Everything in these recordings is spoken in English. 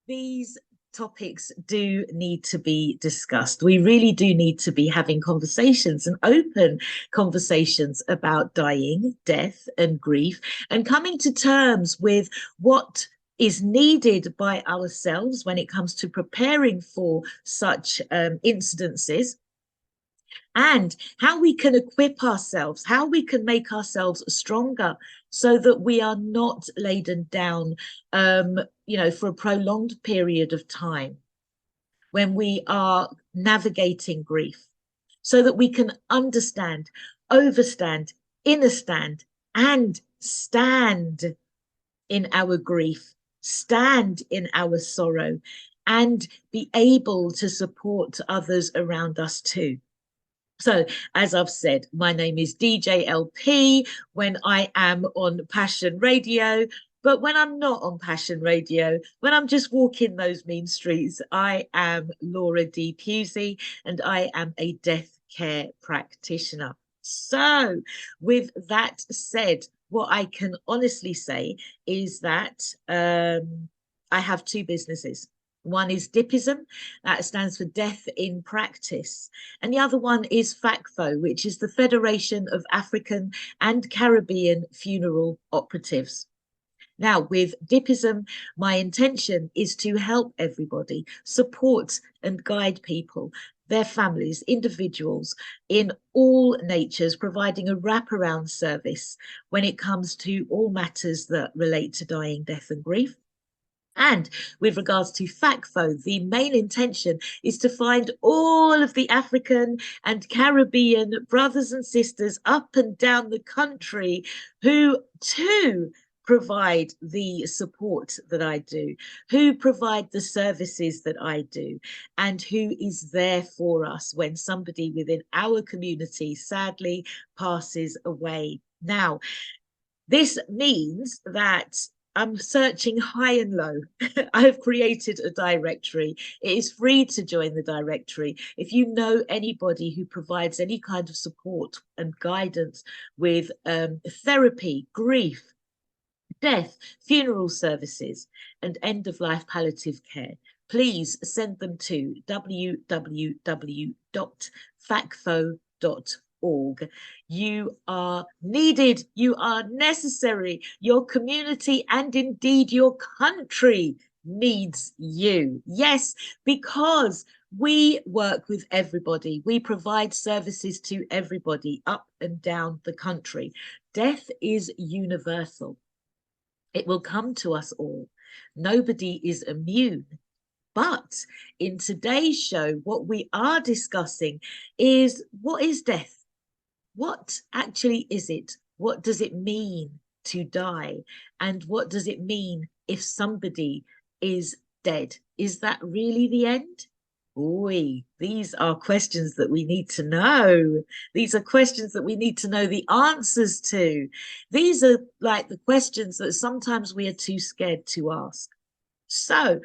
these topics do need to be discussed. We really do need to be having conversations and open conversations about dying, death, and grief, and coming to terms with what is needed by ourselves when it comes to preparing for such incidences, and how we can equip ourselves, how we can make ourselves stronger so that we are not laden down, for a prolonged period of time when we are navigating grief, so that we can understand, overstand, understand, and stand in our grief, stand in our sorrow, and be able to support others around us too. So, as I've said, my name is DJ LP when I am on Passion Radio. But when I'm not on Passion Radio, when I'm just walking those mean streets, I am Laura D. Pusey and I am a death care practitioner. So, with that said, what I can honestly say is that I have two businesses. One is DIPISM, that stands for Death in Practice. And the other one is FACFO, which is the Federation of African and Caribbean Funeral Operatives. Now, with DIPISM, my intention is to help everybody, support and guide people, their families, individuals in all natures, providing a wraparound service when it comes to all matters that relate to dying, death and grief. And with regards to FACFO, the main intention is to find all of the African and Caribbean brothers and sisters up and down the country who too provide the support that I do, who provide the services that I do, and who is there for us when somebody within our community sadly passes away. Now, this means that I'm searching high and low. I've created a directory. It is free to join the directory. If you know anybody who provides any kind of support and guidance with therapy, grief, death, funeral services, and end-of-life palliative care, please send them to www.facfo.org. You are needed, you are necessary. Your community and indeed your country needs you. Yes, because we work with everybody. We provide services to everybody up and down the country. Death is universal. It will come to us all. Nobody is immune. But in today's show, what we are discussing is, what is death? What actually is it? What does it mean to die? And what does it mean if somebody is dead? Is that really the end? Oi, these are questions that we need to know. These are questions that we need to know the answers to. These are like the questions that sometimes we are too scared to ask. So,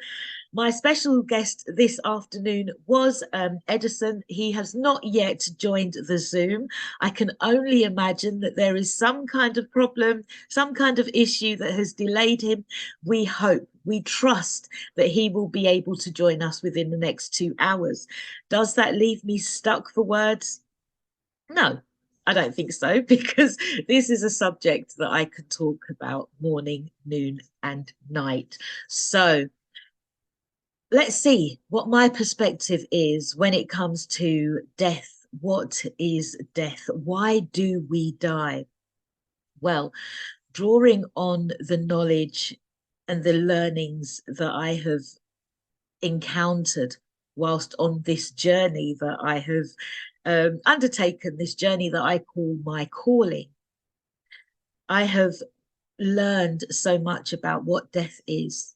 my special guest this afternoon was Edison. He has not yet joined the Zoom. I can only imagine that there is some kind of problem, some kind of issue that has delayed him. We hope, we trust that he will be able to join us within the next 2 hours. Does that leave me stuck for words? No, I don't think so, because this is a subject that I could talk about morning, noon, and night. So, let's see what my perspective is when it comes to death. What is death? Why do we die? Well, drawing on the knowledge and the learnings that I have encountered whilst on this journey that I have undertaken, this journey that I call my calling, I have learned so much about what death is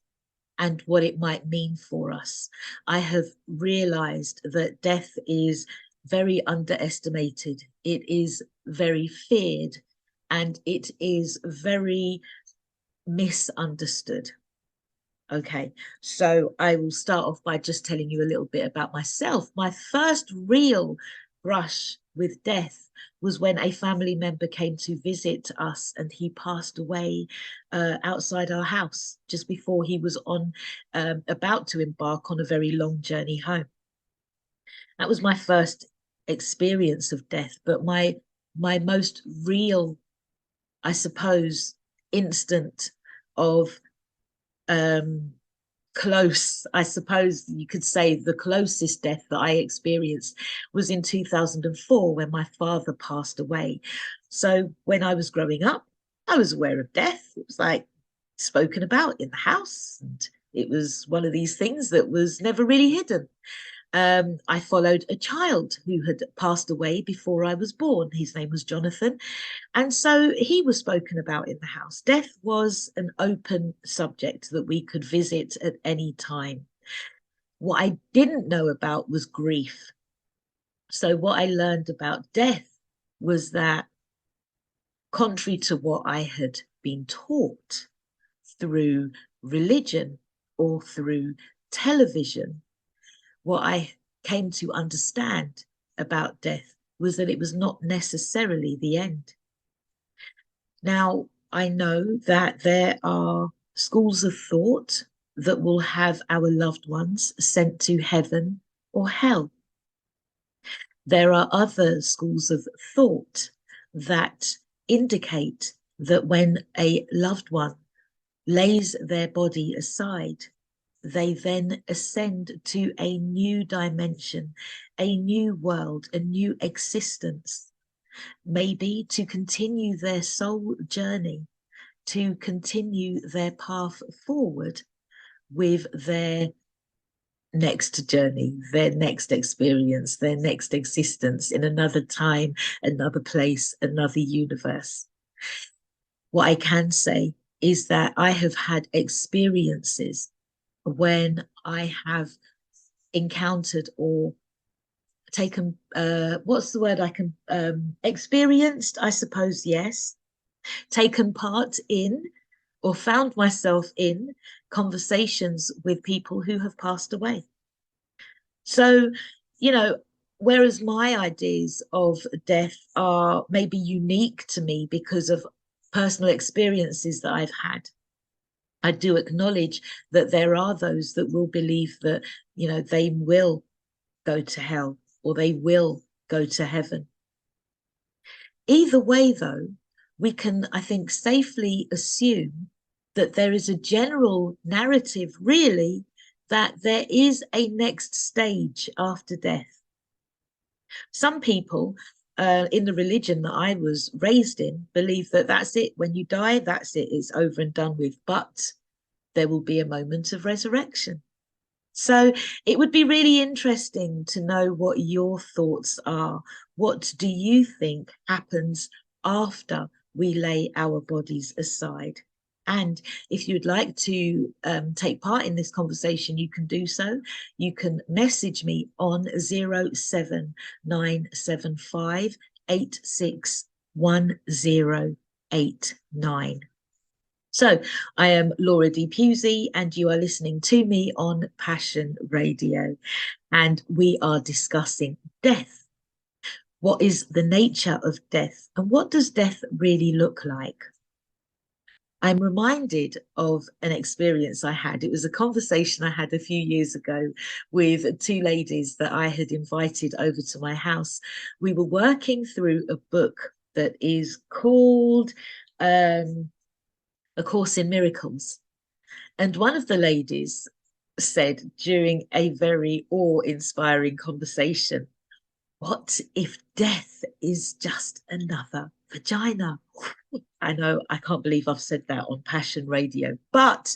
and what it might mean for us. I have realized that death is very underestimated. It is very feared, and it is very misunderstood. Okay, so I will start off by just telling you a little bit about myself. My first real brush with death was when a family member came to visit us, and he passed away outside our house just before he was on about to embark on a very long journey home. That was my first experience of death, but my most real, I suppose, instant of close, I suppose you could say the closest death that I experienced was in 2004 when my father passed away. So when I was growing up, I was aware of death. It was like spoken about in the house, and it was one of these things that was never really hidden. I followed a child who had passed away before I was born. His name was Jonathan. And so he was spoken about in the house. Death was an open subject that we could visit at any time. What I didn't know about was grief. So what I learned about death was that, contrary to what I had been taught through religion or through television, what I came to understand about death was that it was not necessarily the end. Now, I know that there are schools of thought that will have our loved ones sent to heaven or hell. There are other schools of thought that indicate that when a loved one lays their body aside, they then ascend to a new dimension, a new world, a new existence, maybe to continue their soul journey, to continue their path forward with their next journey, their next experience, their next existence in another time, another place, another universe. What I can say is that I have had experiences when I have encountered or taken, what's the word I can, experienced, I suppose, yes, taken part in or found myself in conversations with people who have passed away. So, you know, whereas my ideas of death are maybe unique to me because of personal experiences that I've had, I do acknowledge that there are those that will believe that, you know, they will go to hell or they will go to heaven. Either way, though, we can, I think, safely assume that there is a general narrative, really, that there is a next stage after death. Some people in the religion that I was raised in believe that that's it. When you die, that's it. It's over and done with. But there will be a moment of resurrection. So it would be really interesting to know what your thoughts are. What do you think happens after we lay our bodies aside? And if you'd like to take part in this conversation, you can do so. You can message me on 07975 861089. So I am Laura D. Pusey, and you are listening to me on Passion Radio, and we are discussing death. What is the nature of death, and what does death really look like? I'm reminded of an experience I had. It was a conversation I had a few years ago with two ladies that I had invited over to my house. We were working through a book that is called A Course in Miracles. And one of the ladies said during a very awe-inspiring conversation, what if death is just another vagina? I know, I can't believe I've said that on Passion Radio, but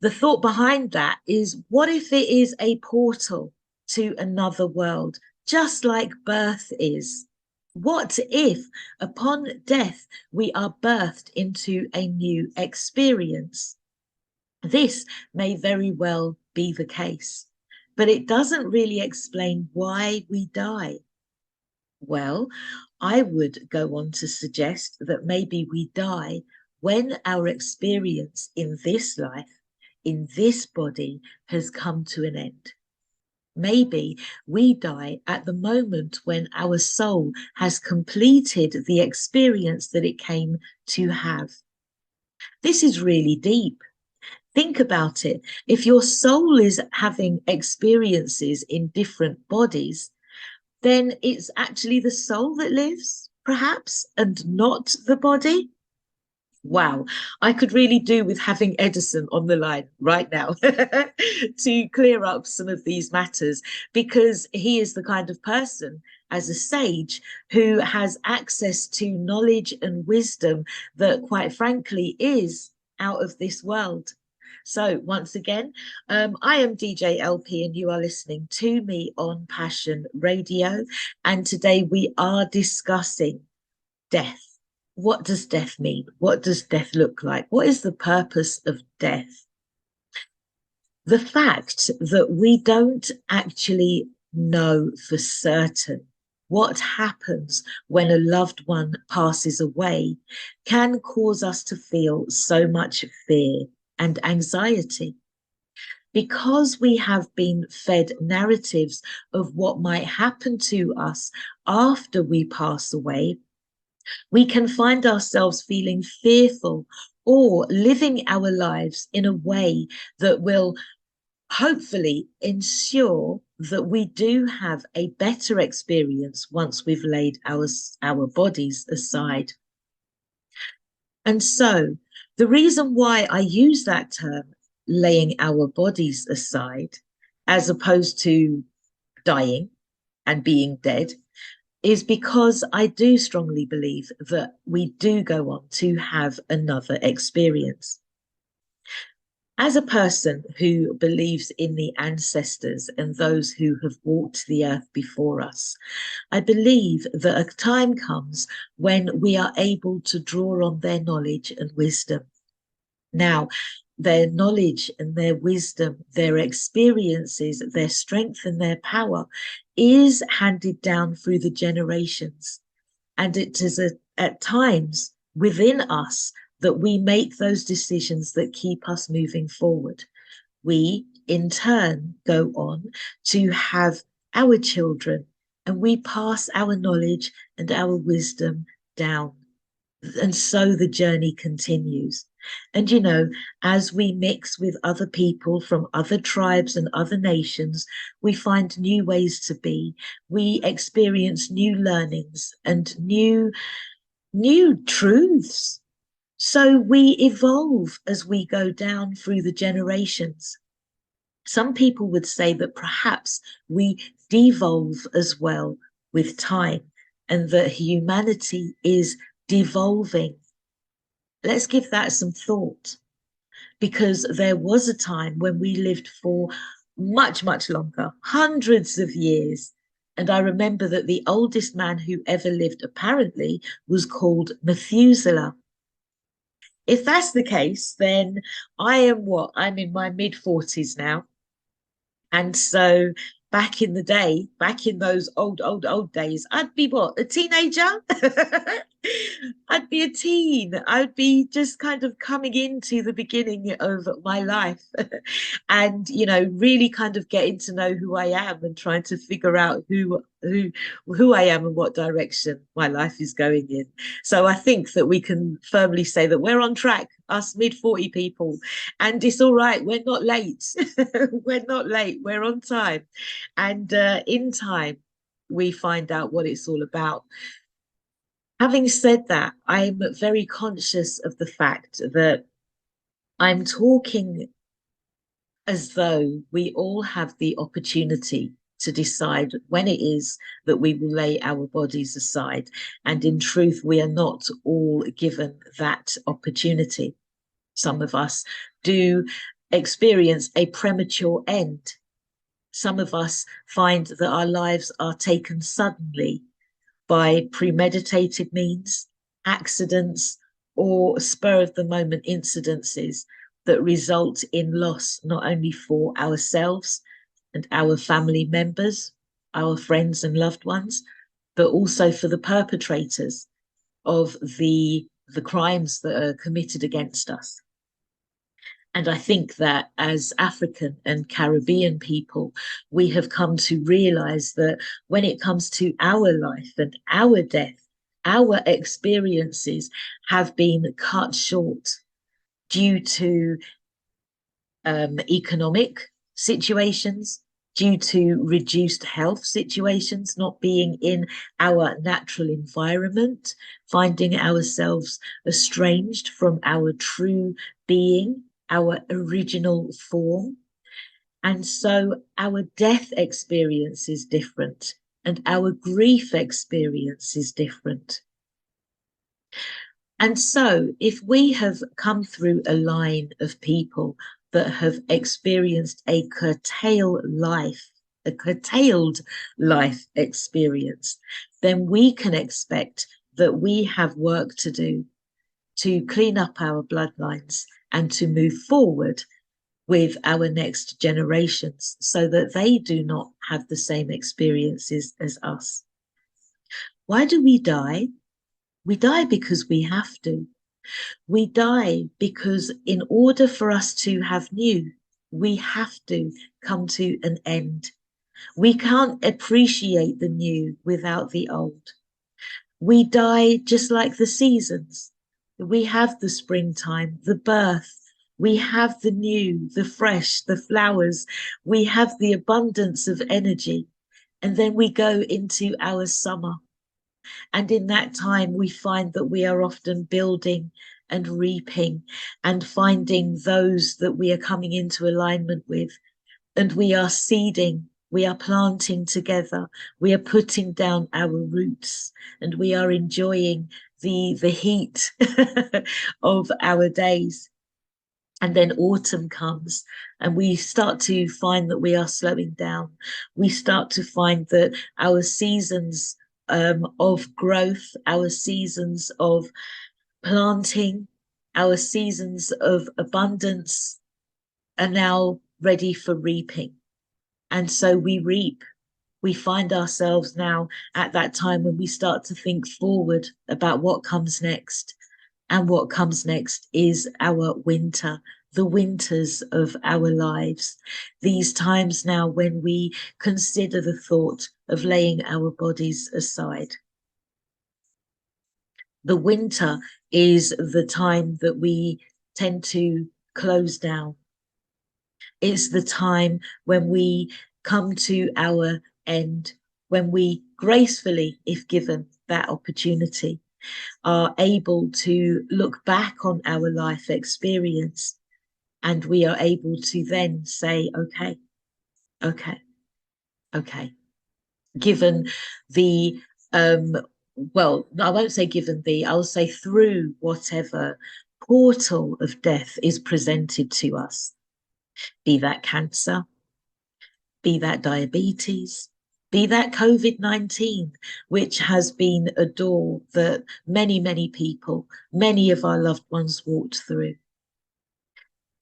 the thought behind that is, what if it is a portal to another world, just like birth is? What if upon death we are birthed into a new experience? This may very well be the case, but it doesn't really explain why we die. Well, I would go on to suggest that maybe we die when our experience in this life, in this body, has come to an end. Maybe we die at the moment when our soul has completed the experience that it came to have. This is really deep. Think about it. If your soul is having experiences in different bodies, then it's actually the soul that lives, perhaps, and not the body. Wow, I could really do with having Edison on the line right now to clear up some of these matters, because he is the kind of person, as a sage, who has access to knowledge and wisdom that, quite frankly, is out of this world. So, once again, I am DJ LP, and you are listening to me on Passion Radio. And today we are discussing death. What does death mean? What does death look like? What is the purpose of death? The fact that we don't actually know for certain what happens when a loved one passes away can cause us to feel so much fear and anxiety. Because we have been fed narratives of what might happen to us after we pass away, we can find ourselves feeling fearful or living our lives in a way that will hopefully ensure that we do have a better experience once we've laid our bodies aside. And so the reason why I use that term, laying our bodies aside, as opposed to dying and being dead, is because I do strongly believe that we do go on to have another experience. As a person who believes in the ancestors and those who have walked the earth before us, I believe that a time comes when we are able to draw on their knowledge and wisdom. Now, their knowledge and their wisdom, their experiences, their strength and their power is handed down through the generations. And it is at times within us that we make those decisions that keep us moving forward. We, in turn, go on to have our children, and we pass our knowledge and our wisdom down. And so the journey continues. And, you know, as we mix with other people from other tribes and other nations, we find new ways to be. We experience new learnings and new truths. So we evolve as we go down through the generations. Some people would say that perhaps we devolve as well with time, and that humanity is devolving. Let's give that some thought, because there was a time when we lived for much, much longer, hundreds of years. And I remember that the oldest man who ever lived, apparently, was called Methuselah. If that's the case, then I am what? I'm in my mid 40s now. And so back in the day, back in those old days, I'd be what, a teenager? I'd be a teen. I'd be just kind of coming into the beginning of my life and, you know, really kind of getting to know who I am and trying to figure out who I am and what direction my life is going in. So I think that we can firmly say that we're on track, us mid 40 people, and it's all right. We're not late. We're not late. We're on time. And in time, we find out what it's all about. Having said that, I'm very conscious of the fact that I'm talking as though we all have the opportunity to decide when it is that we will lay our bodies aside. And in truth, we are not all given that opportunity. Some of us do experience a premature end. Some of us find that our lives are taken suddenly by premeditated means, accidents, or spur of the moment incidences that result in loss, not only for ourselves and our family members, our friends and loved ones, but also for the perpetrators of the crimes that are committed against us. And I think that as African and Caribbean people, we have come to realize that when it comes to our life and our death, our experiences have been cut short due to economic situations, due to reduced health situations, not being in our natural environment, finding ourselves estranged from our true being, our original form. And so our death experience is different and our grief experience is different. And so if we have come through a line of people that have experienced a curtailed life experience, then we can expect that we have work to do to clean up our bloodlines and to move forward with our next generations so that they do not have the same experiences as us. Why do we die? We die because we have to. We die because in order for us to have new, we have to come to an end. We can't appreciate the new without the old. We die just like the seasons. We have the springtime, the birth. We have the new, the fresh, the flowers. We have the abundance of energy. And then we go into our summer. And in that time, we find that we are often building and reaping and finding those that we are coming into alignment with. And we are seeding, we are planting together, we are putting down our roots, and we are enjoying the heat of our days. And then autumn comes and we start to find that we are slowing down. We start to find that our seasons of growth, our seasons of planting, our seasons of abundance are now ready for reaping. And so we reap. We find ourselves now at that time when we start to think forward about what comes next. And what comes next is our winter, the winters of our lives. These times now when we consider the thought of laying our bodies aside. The winter is the time that we tend to close down. It's the time when we come to our end, when we gracefully, if given that opportunity, are able to look back on our life experience, and we are able to then say, okay, given the well, I won't say given the, I'll say through whatever portal of death is presented to us, be that cancer, be that diabetes, be that COVID-19, which has been a door that many people, many of our loved ones walked through.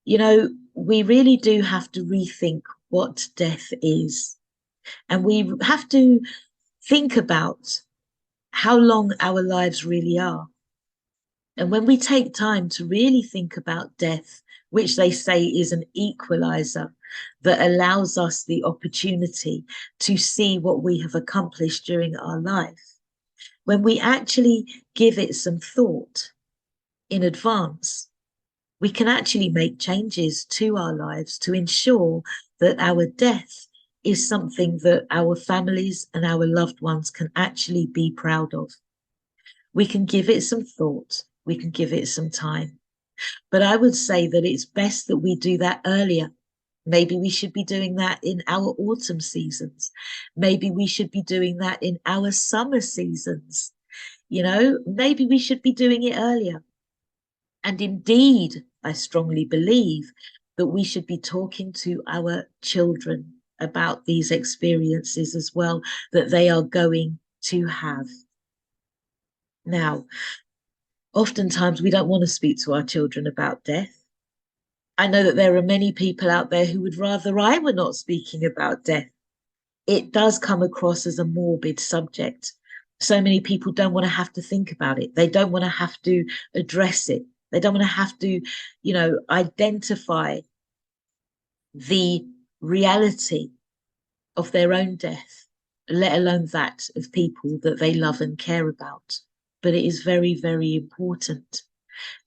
You know, we really do have to rethink what death is. And we have to think about how long our lives really are. And when we take time to really think about death, which they say is an equalizer that allows us the opportunity to see what we have accomplished during our life, when we actually give it some thought in advance, we can actually make changes to our lives to ensure that our death is something that our families and our loved ones can actually be proud of. We can give it some thought, we can give it some time. But I would say that it's best that we do that earlier. Maybe we should be doing that in our autumn seasons. Maybe we should be doing that in our summer seasons. You know, maybe we should be doing it earlier. And indeed, I strongly believe that we should be talking to our children about these experiences as well, that they are going to have. Now, oftentimes we don't want to speak to our children about death. I know that there are many people out there who would rather I were not speaking about death. It does come across as a morbid subject. So many people don't want to have to think about it. They don't want to have to address it. They don't want to have to, identify the reality of their own death, let alone that of people that they love and care about. But it is very, very important,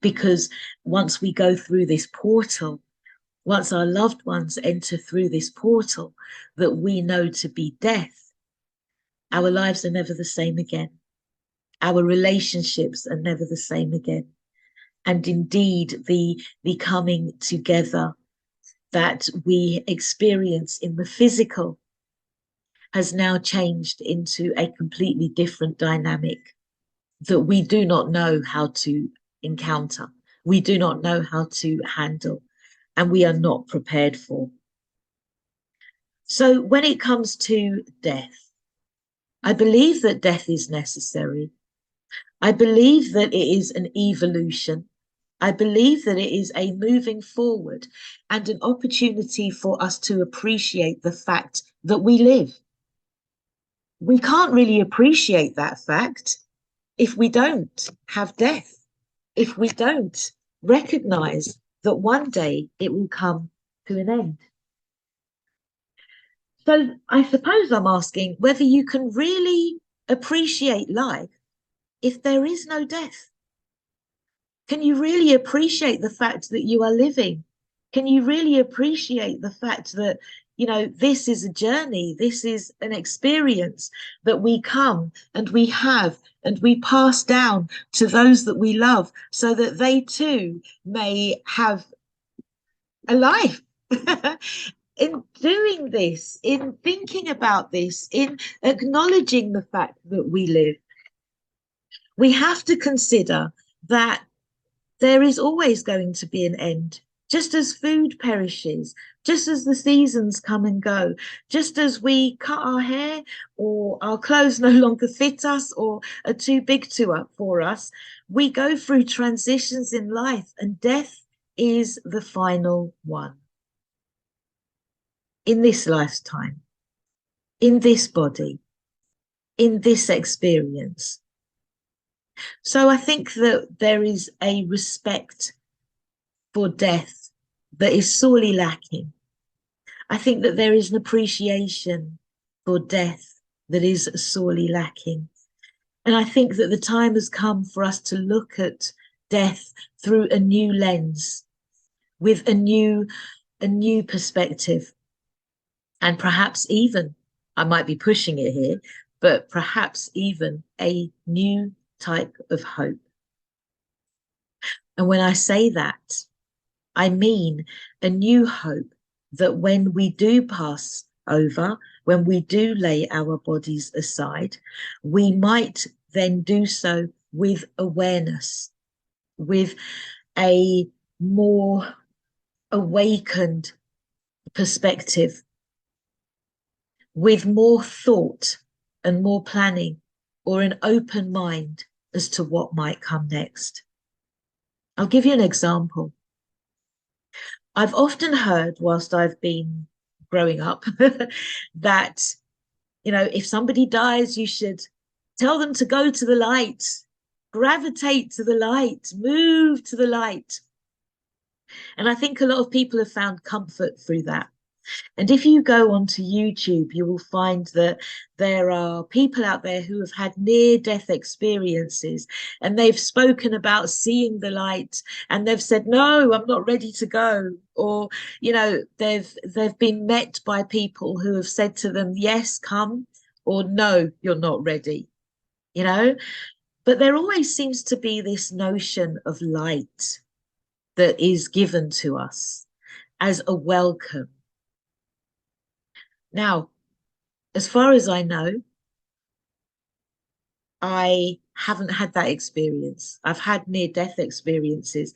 because once we go through this portal, once our loved ones enter through this portal that we know to be death, our lives are never the same again. Our relationships are never the same again. And indeed, the coming together that we experience in the physical has now changed into a completely different dynamic that we do not know how to encounter. We do not know how to handle, and we are not prepared for. So when it comes to death, I believe that death is necessary. I believe that it is an evolution. I believe that it is a moving forward and an opportunity for us to appreciate the fact that we live. We can't really appreciate that fact if we don't have death, if we don't recognize that one day it will come to an end. So I suppose I'm asking whether you can really appreciate life if there is no death. Can you really appreciate the fact that you are living? Can you really appreciate the fact that, this is a journey, this is an experience that we come and we have and we pass down to those that we love so that they too may have a life? In doing this, in thinking about this, in acknowledging the fact that we live, we have to consider that there is always going to be an end, just as food perishes, just as the seasons come and go, just as we cut our hair or our clothes no longer fit us or are too big for us. We go through transitions in life, and death is the final one. In this lifetime, in this body, in this experience. So I think that there is a respect for death that is sorely lacking. I think that there is an appreciation for death that is sorely lacking. And I think that the time has come for us to look at death through a new lens, with a new perspective. And perhaps even, I might be pushing it here, but perhaps even a new type of hope. And when I say that, I mean a new hope that when we do pass over, when we do lay our bodies aside, we might then do so with awareness, with a more awakened perspective, with more thought and more planning, or an open mind as to what might come next. I'll give you an example. I've often heard, whilst I've been growing up, that, if somebody dies, you should tell them to go to the light, gravitate to the light, move to the light. And I think a lot of people have found comfort through that. And if you go onto YouTube, you will find that there are people out there who have had near-death experiences, and they've spoken about seeing the light, and they've said, no, I'm not ready to go. Or, they've been met by people who have said to them, yes, come, or no, you're not ready, But there always seems to be this notion of light that is given to us as a welcome. Now, as far as I know, I haven't had that experience. I've had near-death experiences,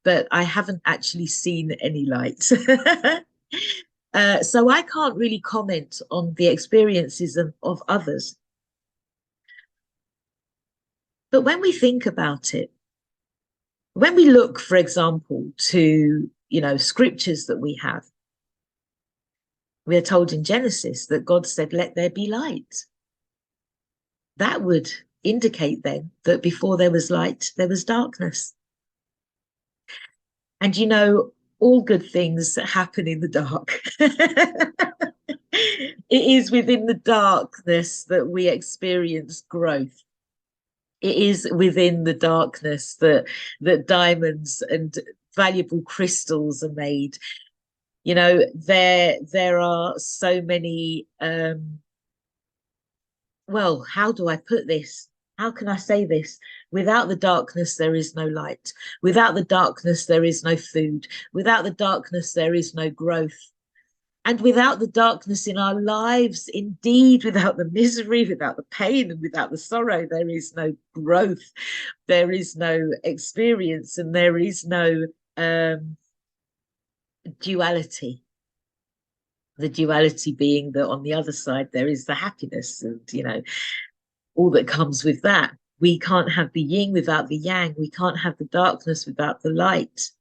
but I haven't actually seen any light. So I can't really comment on the experiences of others. But when we think about it, when we look, for example, to, scriptures that we have, we are told in Genesis that God said, let there be light. That would indicate then that before there was light, there was darkness. And all good things happen in the dark. It is within the darkness that we experience growth. It is within the darkness that diamonds and valuable crystals are made. There are so many well, how do I put this? How can I say this? Without the darkness, there is no light. Without the darkness, there is no food. Without the darkness, there is no growth. And without the darkness in our lives, indeed, without the misery, without the pain, and without the sorrow, there is no growth. There is no experience, and there is no duality. The duality being that on the other side, there is the happiness and, all that comes with that. We can't have the yin without the yang. We can't have the darkness without the light.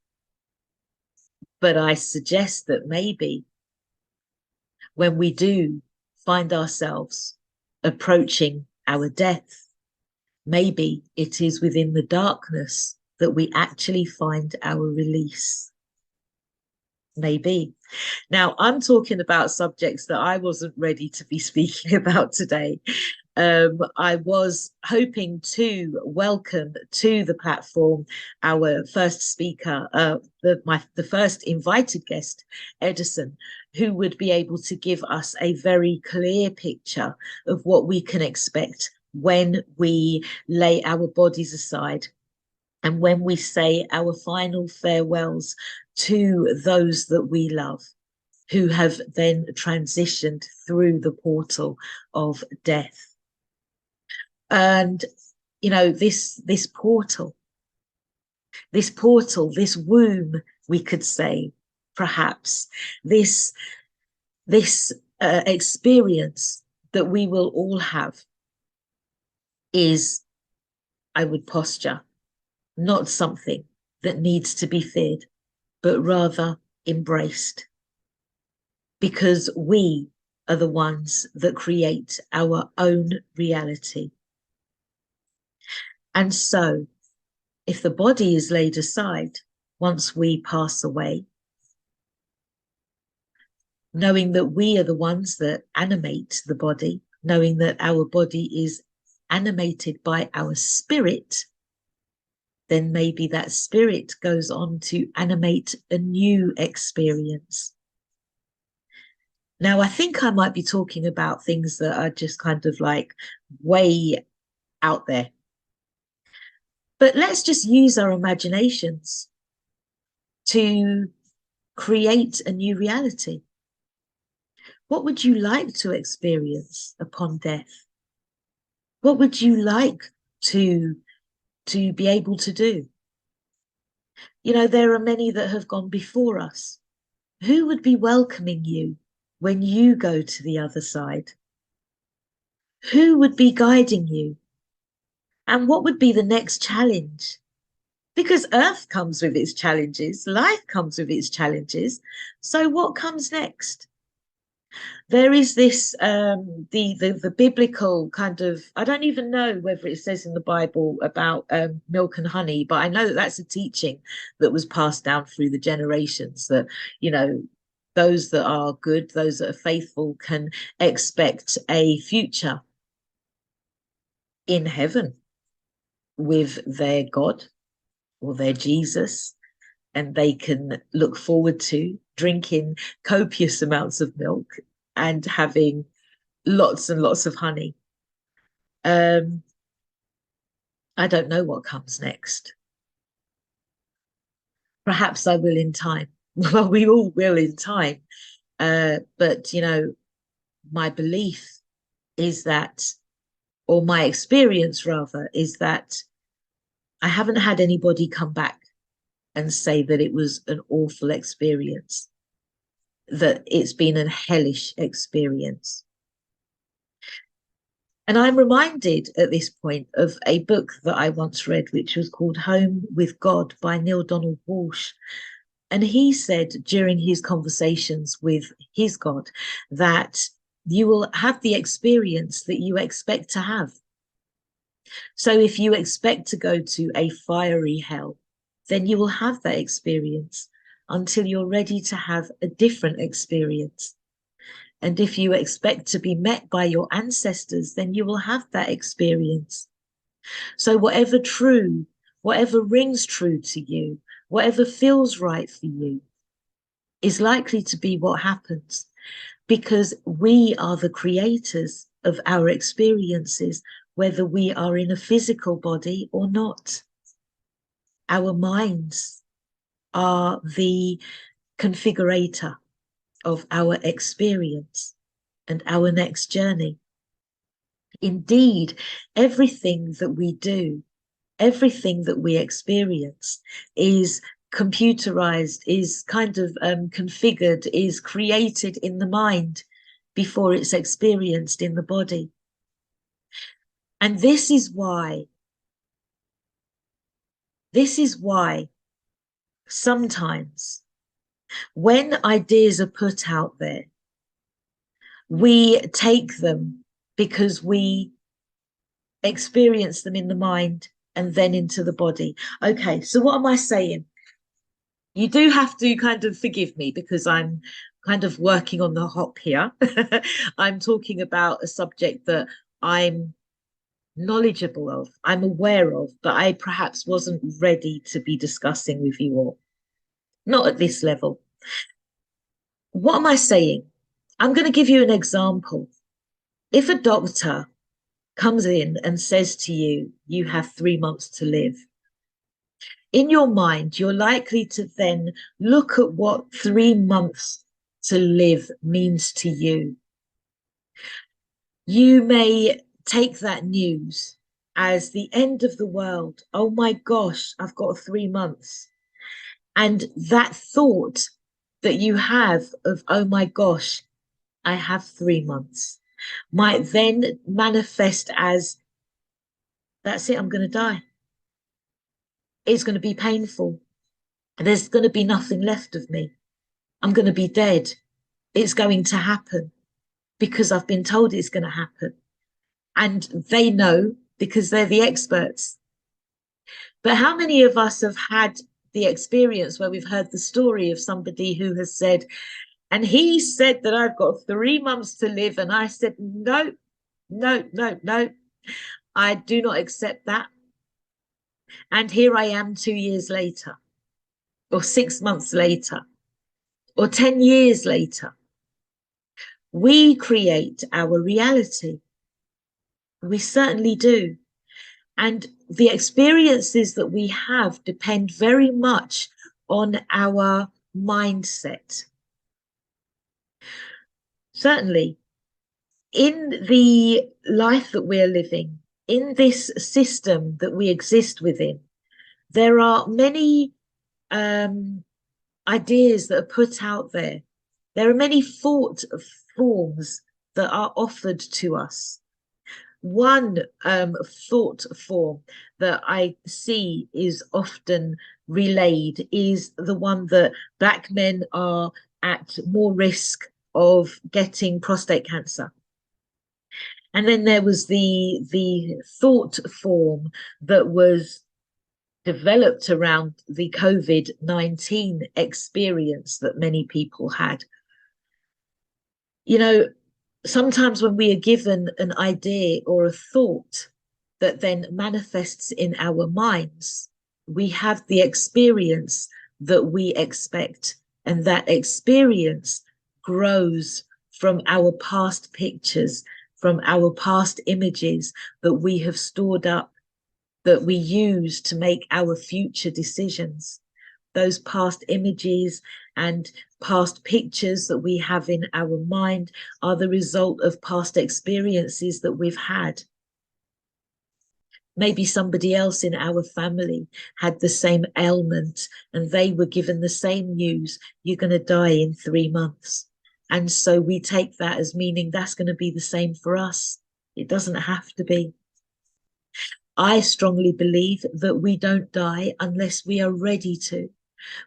But I suggest that maybe when we do find ourselves approaching our death, maybe it is within the darkness that we actually find our release. Maybe. Now, I'm talking about subjects that I wasn't ready to be speaking about today. I was hoping to welcome to the platform our first speaker, the first invited guest, Edison, who would be able to give us a very clear picture of what we can expect when we lay our bodies aside and when we say our final farewells to those that we love, who have then transitioned through the portal of death. And, this portal, this womb, we could say, perhaps, this experience that we will all have is, I would posture, not something that needs to be feared, but rather embraced. Because we are the ones that create our own reality. And so, if the body is laid aside once we pass away, knowing that we are the ones that animate the body, knowing that our body is animated by our spirit, then maybe that spirit goes on to animate a new experience. Now, I think I might be talking about things that are just kind of like way out there. But let's just use our imaginations to create a new reality. What would you like to experience upon death? What would you like to be able to do? There are many that have gone before us. Who would be welcoming you when you go to the other side? Who would be guiding you? And what would be the next challenge? Because Earth comes with its challenges, life comes with its challenges. So what comes next? There is this, the biblical kind of, I don't even know whether it says in the Bible about milk and honey, but I know that that's a teaching that was passed down through the generations that, those that are good, those that are faithful can expect a future in heaven with their God or their Jesus, and they can look forward to drinking copious amounts of milk and having lots and lots of honey. I don't know what comes next. Perhaps I will in time. Well, we all will in time. But, my belief is that, or my experience rather, is that I haven't had anybody come back and say that it was an awful experience, that it's been a hellish experience. And I'm reminded at this point of a book that I once read, which was called Home with God by Neil Donald Walsh. And he said during his conversations with his God that you will have the experience that you expect to have. So if you expect to go to a fiery hell, then you will have that experience until you're ready to have a different experience. And if you expect to be met by your ancestors, then you will have that experience. So whatever rings true to you, whatever feels right for you, is likely to be what happens, because we are the creators of our experiences, whether we are in a physical body or not. Our minds are the configurator of our experience and our next journey. Indeed, everything that we do, everything that we experience is computerized, is kind of configured, is created in the mind before it's experienced in the body. And this is why sometimes when ideas are put out there, we take them because we experience them in the mind and then into the body. Okay, so what am I saying? You do have to kind of forgive me because I'm kind of working on the hop here. I'm talking about a subject that I'm knowledgeable of, I'm aware of, but I perhaps wasn't ready to be discussing with you all. Not at this level. What am I saying? I'm going to give you an example. If a doctor comes in and says to you, you have 3 months to live, in your mind, you're likely to then look at what 3 months to live means to you. You may take that news as the end of the world. Oh my gosh, I've got 3 months. And that thought that you have of, oh my gosh, I have 3 months, might then manifest as, that's it, I'm going to die. It's going to be painful. There's going to be nothing left of me. I'm going to be dead. It's going to happen because I've been told it's going to happen. And they know because they're the experts. But how many of us have had the experience where we've heard the story of somebody who has said, and he said that I've got 3 months to live. And I said, no, no, no, no, I do not accept that. And here I am 2 years later, or 6 months later, or 10 years later. We create our reality. We certainly do. And the experiences that we have depend very much on our mindset. Certainly, in the life that we're living, in this system that we exist within, there are many ideas that are put out there. There are many thought forms that are offered to us. One thought form that I see is often relayed is the one that Black men are at more risk of getting prostate cancer. And then there was the thought form that was developed around the COVID-19 experience that many people had. You know, sometimes when we are given an idea or a thought that then manifests in our minds, we have the experience that we expect, and that experience grows from our past pictures, from our past images that we have stored up, that we use to make our future decisions. Those past images and past pictures that we have in our mind are the result of past experiences that we've had. Maybe somebody else in our family had the same ailment and they were given the same news, you're going to die in 3 months. And so we take that as meaning that's going to be the same for us. It doesn't have to be. I strongly believe that we don't die unless we are ready to.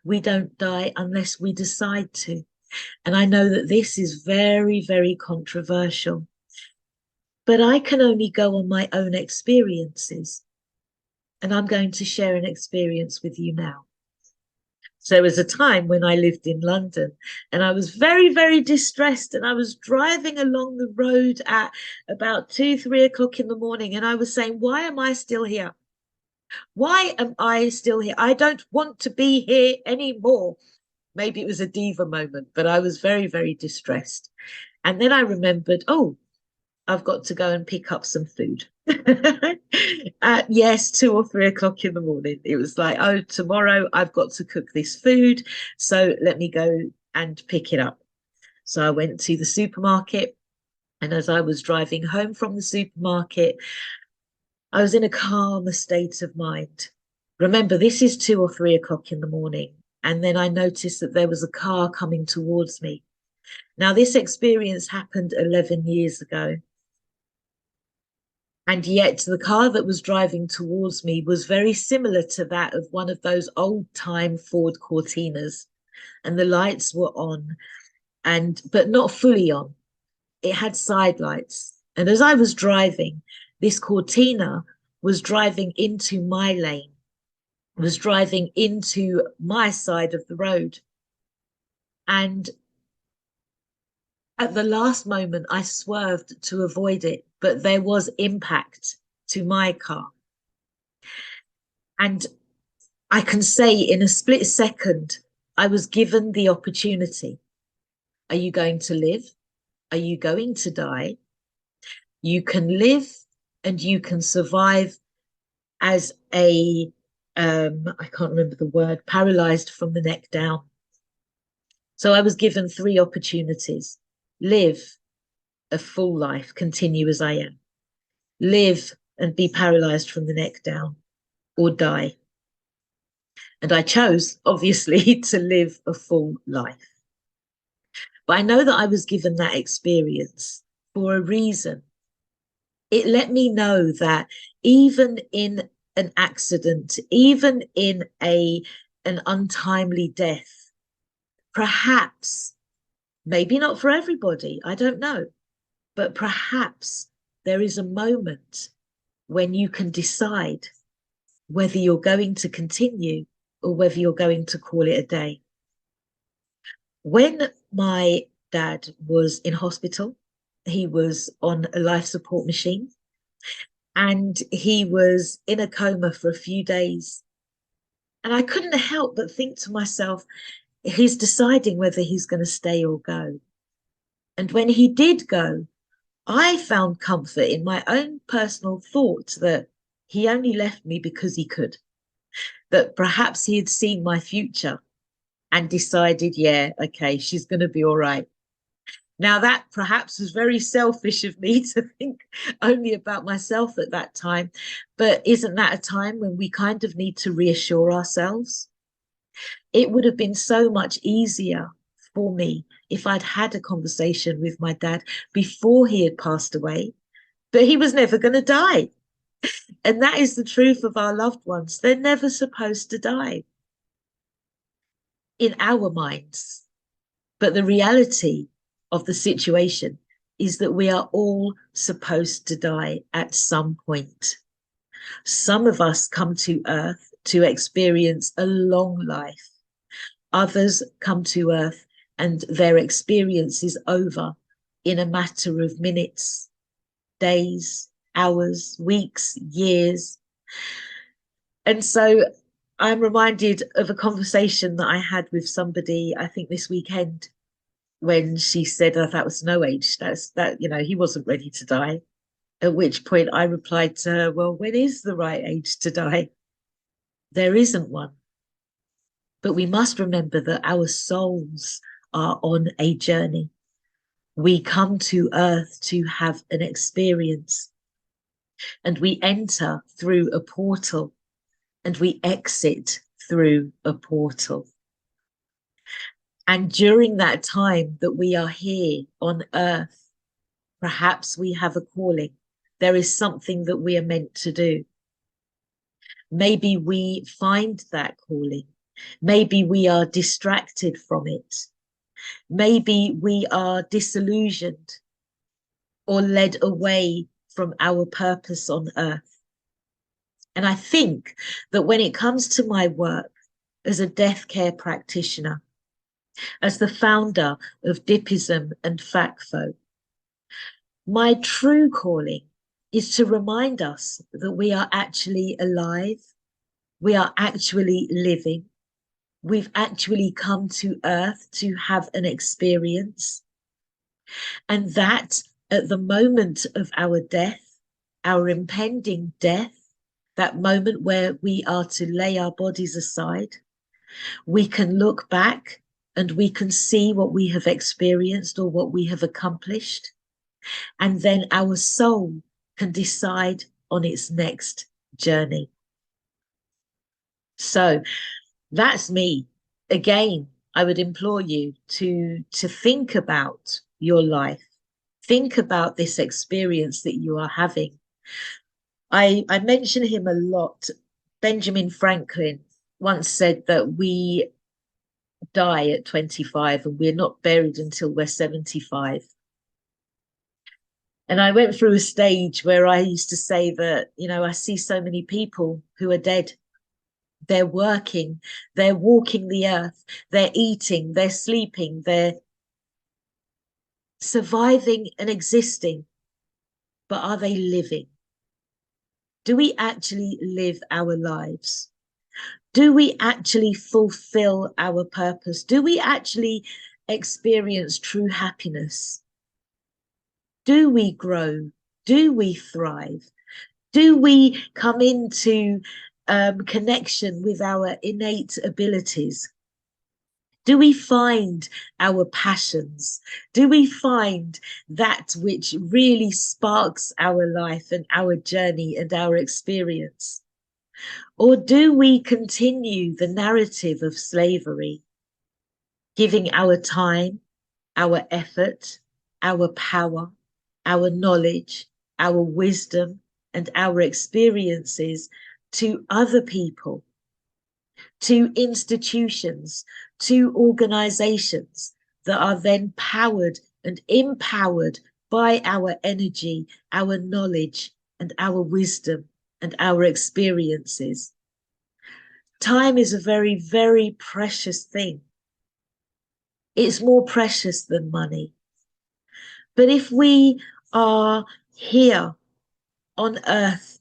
We don't die unless we decide to. And I know that this is very, very controversial. But I can only go on my own experiences. And I'm going to share an experience with you now. So there was a time when I lived in London and I was very, very distressed. And I was driving along the road at about 2, 3 o'clock in the morning. And I was saying, why am I still here? Why am I still here? I don't want to be here anymore. Maybe it was a diva moment, but I was very, very distressed. And then I remembered, oh, I've got to go and pick up some food. At, yes, 2 or 3 o'clock in the morning. It was like, oh, tomorrow I've got to cook this food. So let me go and pick it up. So I went to the supermarket. And as I was driving home from the supermarket, I was in a calmer state of mind. Remember, this is 2 or 3 o'clock in the morning. And then I noticed that there was a car coming towards me. Now, this experience happened 11 years ago. And yet the car that was driving towards me was very similar to that of one of those old time Ford Cortinas. And the lights were on, but not fully on. It had side lights. And as I was driving, this Cortina was driving into my lane, was driving into my side of the road. And at the last moment, I swerved to avoid it, but there was impact to my car. And I can say in a split second, I was given the opportunity. Are you going to live? Are you going to die? You can live and you can survive as I can't remember the word, paralyzed from the neck down. So I was given 3 opportunities. Live a full life, continue as I am. Live and be paralyzed from the neck down, or die. And I chose, obviously, to live a full life. But I know that I was given that experience for a reason. It let me know that even in an accident, even in an untimely death, perhaps, maybe not for everybody, I don't know, but perhaps there is a moment when you can decide whether you're going to continue or whether you're going to call it a day. When my dad was in hospital, he was on a life support machine and he was in a coma for a few days. And I couldn't help but think to myself, he's deciding whether he's going to stay or go. And when he did go, I found comfort in my own personal thought that he only left me because he could, that perhaps he had seen my future and decided, yeah, okay, she's going to be all right. Now, that perhaps was very selfish of me to think only about myself at that time. But isn't that a time when we kind of need to reassure ourselves? It would have been so much easier for me if I'd had a conversation with my dad before he had passed away, but he was never going to die. And that is the truth of our loved ones. They're never supposed to die in our minds. But the reality of the situation is that we are all supposed to die at some point. Some of us come to earth to experience a long life. Others come to earth and their experience is over in a matter of minutes, days, hours, weeks, years. And so I'm reminded of a conversation that I had with somebody, I think this weekend, when she said, oh, that was no age, he wasn't ready to die. At which point I replied to her, well, when is the right age to die? There isn't one. But we must remember that our souls are on a journey. We come to earth to have an experience, and we enter through a portal and we exit through a portal. And during that time that we are here on earth, perhaps we have a calling. There is something that we are meant to do. Maybe we find that calling. Maybe we are distracted from it. Maybe we are disillusioned or led away from our purpose on earth. And I think that when it comes to my work, as a death care practitioner, as the founder of Dippism and FACFO. My true calling is to remind us that we are actually alive, we are actually living, we've actually come to Earth to have an experience, and that at the moment of our death, our impending death, that moment where we are to lay our bodies aside, we can look back and we can see what we have experienced or what we have accomplished. And then our soul can decide on its next journey. So that's me. Again, I would implore you to think about your life. Think about this experience that you are having. I mention him a lot. Benjamin Franklin once said that we die at 25 and we're not buried until we're 75. And I went through a stage where I used to say that, you know, I see so many people who are dead. They're working, they're walking the earth, they're eating, they're sleeping, they're surviving and existing. But are they living? Do we actually live our lives? Do we actually fulfill our purpose? Do we actually experience true happiness? Do we grow? Do we thrive? Do we come into connection with our innate abilities? Do we find our passions? Do we find that which really sparks our life and our journey and our experience? Or do we continue the narrative of slavery, giving our time, our effort, our power, our knowledge, our wisdom, and our experiences to other people, to institutions, to organizations that are then powered and empowered by our energy, our knowledge, and our wisdom and our experiences? Time is a very, very precious thing. It's more precious than money. But if we are here on earth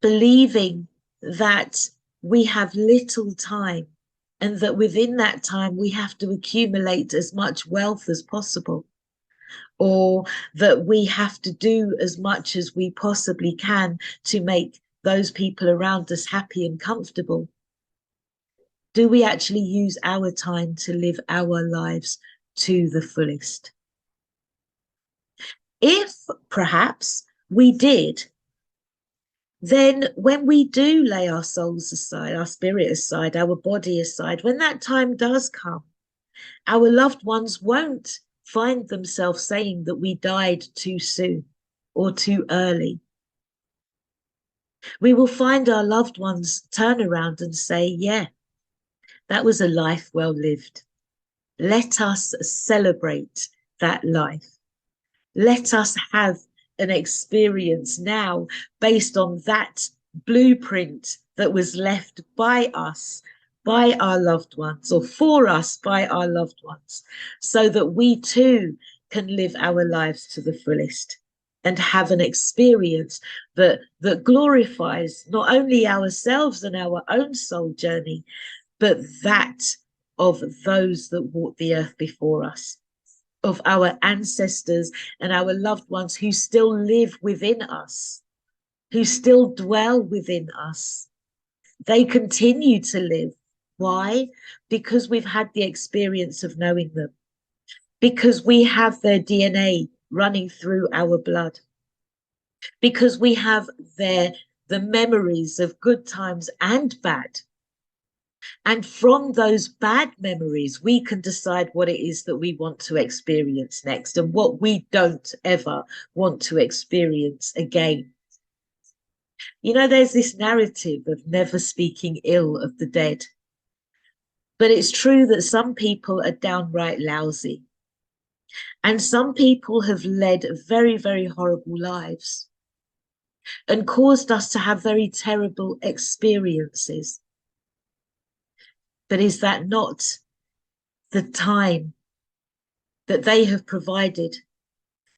believing that we have little time and that within that time we have to accumulate as much wealth as possible, or that we have to do as much as we possibly can to make those people around us happy and comfortable, do we actually use our time to live our lives to the fullest? If perhaps we did, then when we do lay our souls aside, our spirit aside, our body aside, when that time does come, our loved ones won't find themselves saying that we died too soon or too early. We will find our loved ones turn around and say, yeah, that was a life well lived. Let us celebrate that life. Let us have an experience now based on that blueprint that was left by us, by our loved ones, or for us by our loved ones, so that we too can live our lives to the fullest and have an experience that glorifies not only ourselves and our own soul journey, but that of those that walked the earth before us, of our ancestors and our loved ones who still live within us, who still dwell within us. They continue to live. Why? Because we've had the experience of knowing them, because we have their DNA running through our blood, because we have the memories of good times and bad. And from those bad memories, we can decide what it is that we want to experience next and what we don't ever want to experience again. You know, there's this narrative of never speaking ill of the dead. But it's true that some people are downright lousy. And some people have led very, very horrible lives and caused us to have very terrible experiences. But is that not the time that they have provided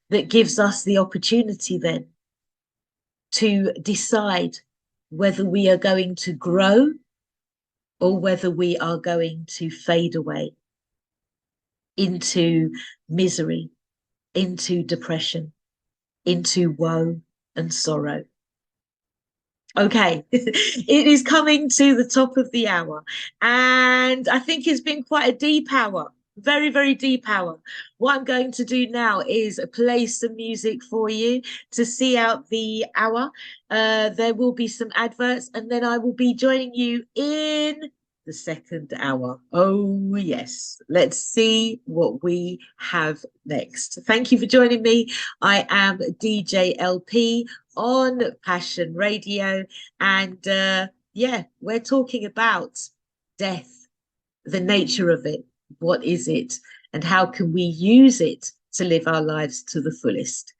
that gives us the opportunity then to decide whether we are going to grow or whether we are going to fade away into misery, into depression, into woe and sorrow? Okay, it is coming to the top of the hour, and I think it's been quite a deep hour, very, very deep hour. What I'm going to do now is play some music for you to see out the hour. There will be some adverts, and then I will be joining you in the second hour. Oh, yes. Let's see what we have next. Thank you for joining me. I am DJ LP on Passion Radio, and yeah, we're talking about death, the nature of it, what is it, and how can we use it to live our lives to the fullest.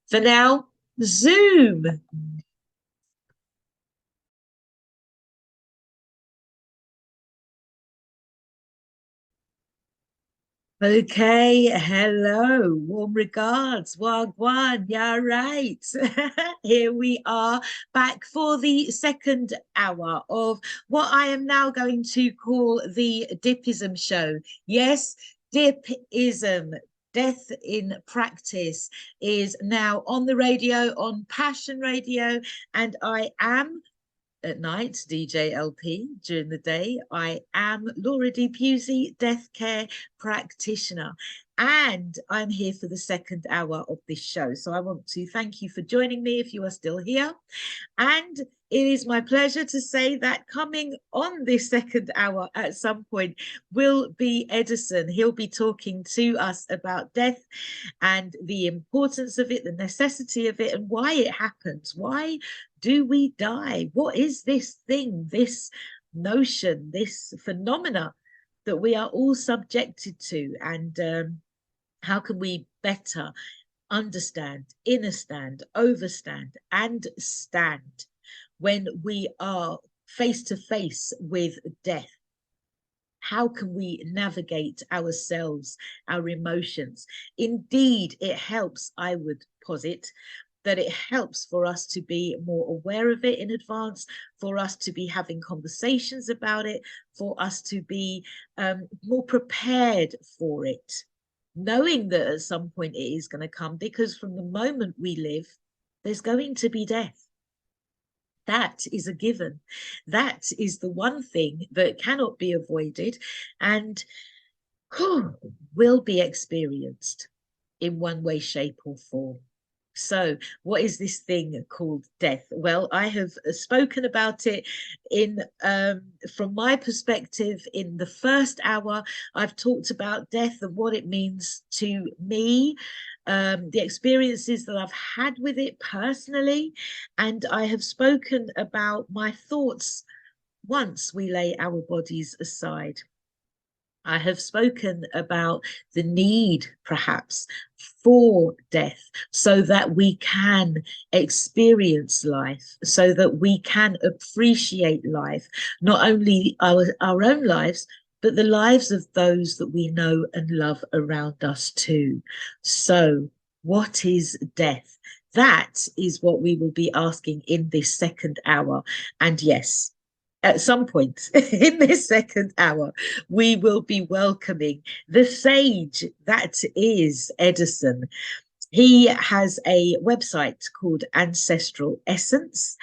For now, Zoom. Okay, hello, warm regards, wagwan, yeah, right. Here we are back for the second hour of what I am now going to call the Dipism Show. Yes, Dipism, Death in Practice, is now on the radio, on Passion Radio, and I am at night, DJ LP. During the day, I am Laura D. Pusey, death care practitioner. And I'm here for the second hour of this show. So I want to thank you for joining me if you are still here. And it is my pleasure to say that coming on this second hour at some point will be Edison. He'll be talking to us about death and the importance of it, the necessity of it, and why it happens. Why do we die? What is this thing, this notion, this phenomena that we are all subjected to? And how can we better understand, understand, overstand, and stand when we are face to face with death? How can we navigate ourselves, our emotions? Indeed, it helps, I would posit, that it helps for us to be more aware of it in advance, for us to be having conversations about it, for us to be more prepared for it, knowing that at some point it is going to come, because from the moment we live, there's going to be death. That is a given. That is the one thing that cannot be avoided and will be experienced in one way, shape, or form. So what is this thing called death? Well, I have spoken about it in from my perspective in the first hour. I've talked about death and what it means to me, the experiences that I've had with it personally, and I have spoken about my thoughts once we lay our bodies aside. I have spoken about the need, perhaps, for death so that we can experience life, so that we can appreciate life, not only our own lives, but the lives of those that we know and love around us too. So, what is death? That is what we will be asking in this second hour. And yes, at some point in this second hour, we will be welcoming the sage that is Edison. He has a website called Ancestral Essence,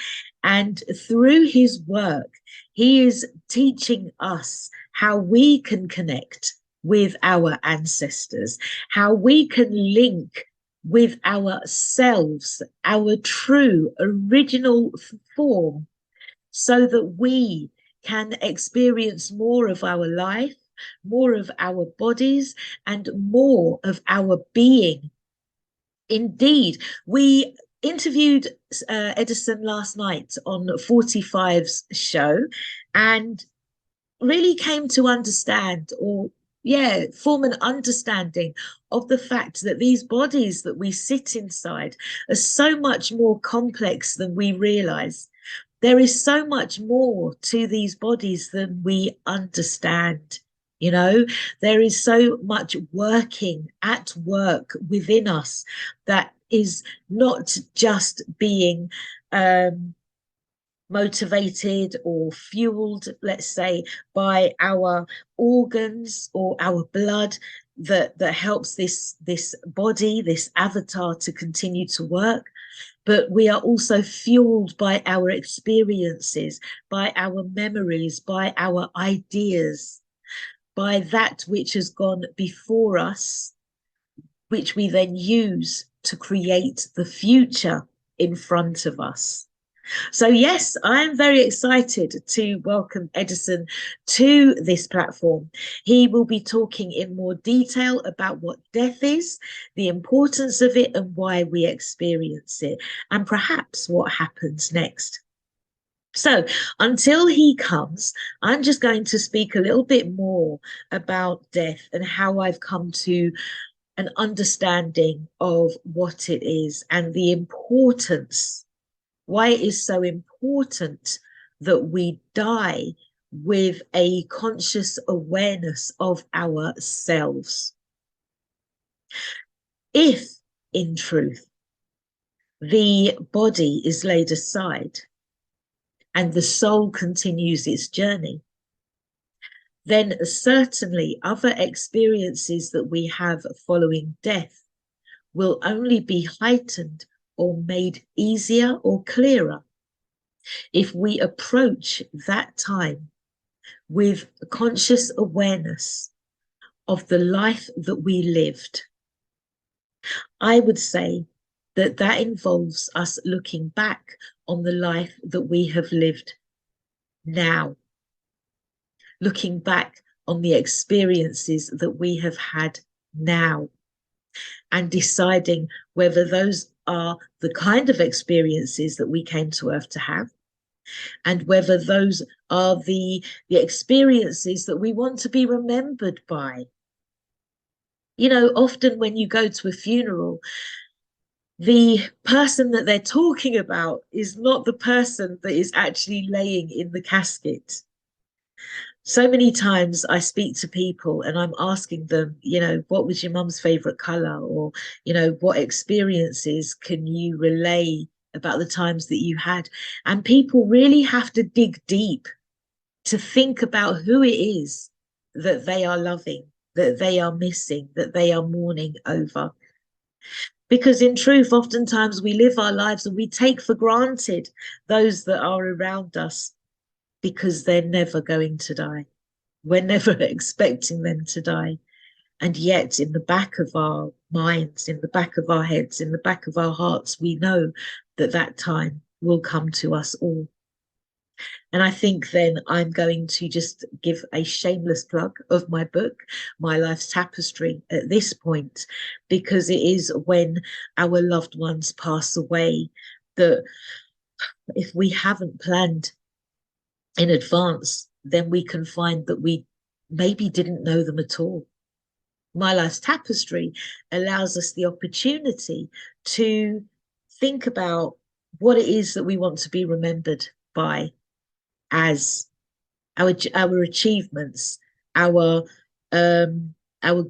and through his work, he is teaching us how we can connect with our ancestors, how we can link with ourselves, our true original form, so that we can experience more of our life, more of our bodies, and more of our being. Indeed, we interviewed Edison last night on 45's show and really came to understand, or yeah, form an understanding of the fact that these bodies that we sit inside are so much more complex than we realize. There is so much more to these bodies than we understand. You know, there is so much working at work within us that is not just being motivated or fueled, let's say, by our organs or our blood that helps this body, this avatar to continue to work. But we are also fueled by our experiences, by our memories, by our ideas, by that which has gone before us, which we then use to create the future in front of us. So yes, I am very excited to welcome Edison to this platform. He will be talking in more detail about what death is, the importance of it, and why we experience it, and perhaps what happens next. So until he comes, I'm just going to speak a little bit more about death and how I've come to an understanding of what it is and the importance, why it is so important that we die with a conscious awareness of ourselves. If, in truth, the body is laid aside and the soul continues its journey, then certainly other experiences that we have following death will only be heightened or made easier or clearer if we approach that time with conscious awareness of the life that we lived. I would say that that involves us looking back on the life that we have lived now, looking back on the experiences that we have had now, and deciding whether those are the kind of experiences that we came to Earth to have, and whether those are the experiences that we want to be remembered by. You know, often when you go to a funeral, the person that they're talking about is not the person that is actually laying in the casket. So many times I speak to people and I'm asking them, you know, what was your mum's favorite color? Or, you know, what experiences can you relay about the times that you had? And people really have to dig deep to think about who it is that they are loving, that they are missing, that they are mourning over. Because in truth, oftentimes we live our lives and we take for granted those that are around us because they're never going to die. We're never expecting them to die. And yet in the back of our minds, in the back of our heads, in the back of our hearts, we know that that time will come to us all. And I think then I'm going to just give a shameless plug of my book, My Life's Tapestry, at this point, because it is when our loved ones pass away that if we haven't planned in advance, then we can find that we maybe didn't know them at all. My Life's Tapestry allows us the opportunity to think about what it is that we want to be remembered by as our achievements, our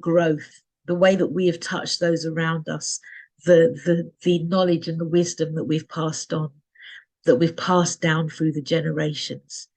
growth, the way that we have touched those around us, the knowledge and the wisdom that we've passed on, that we've passed down through the generations,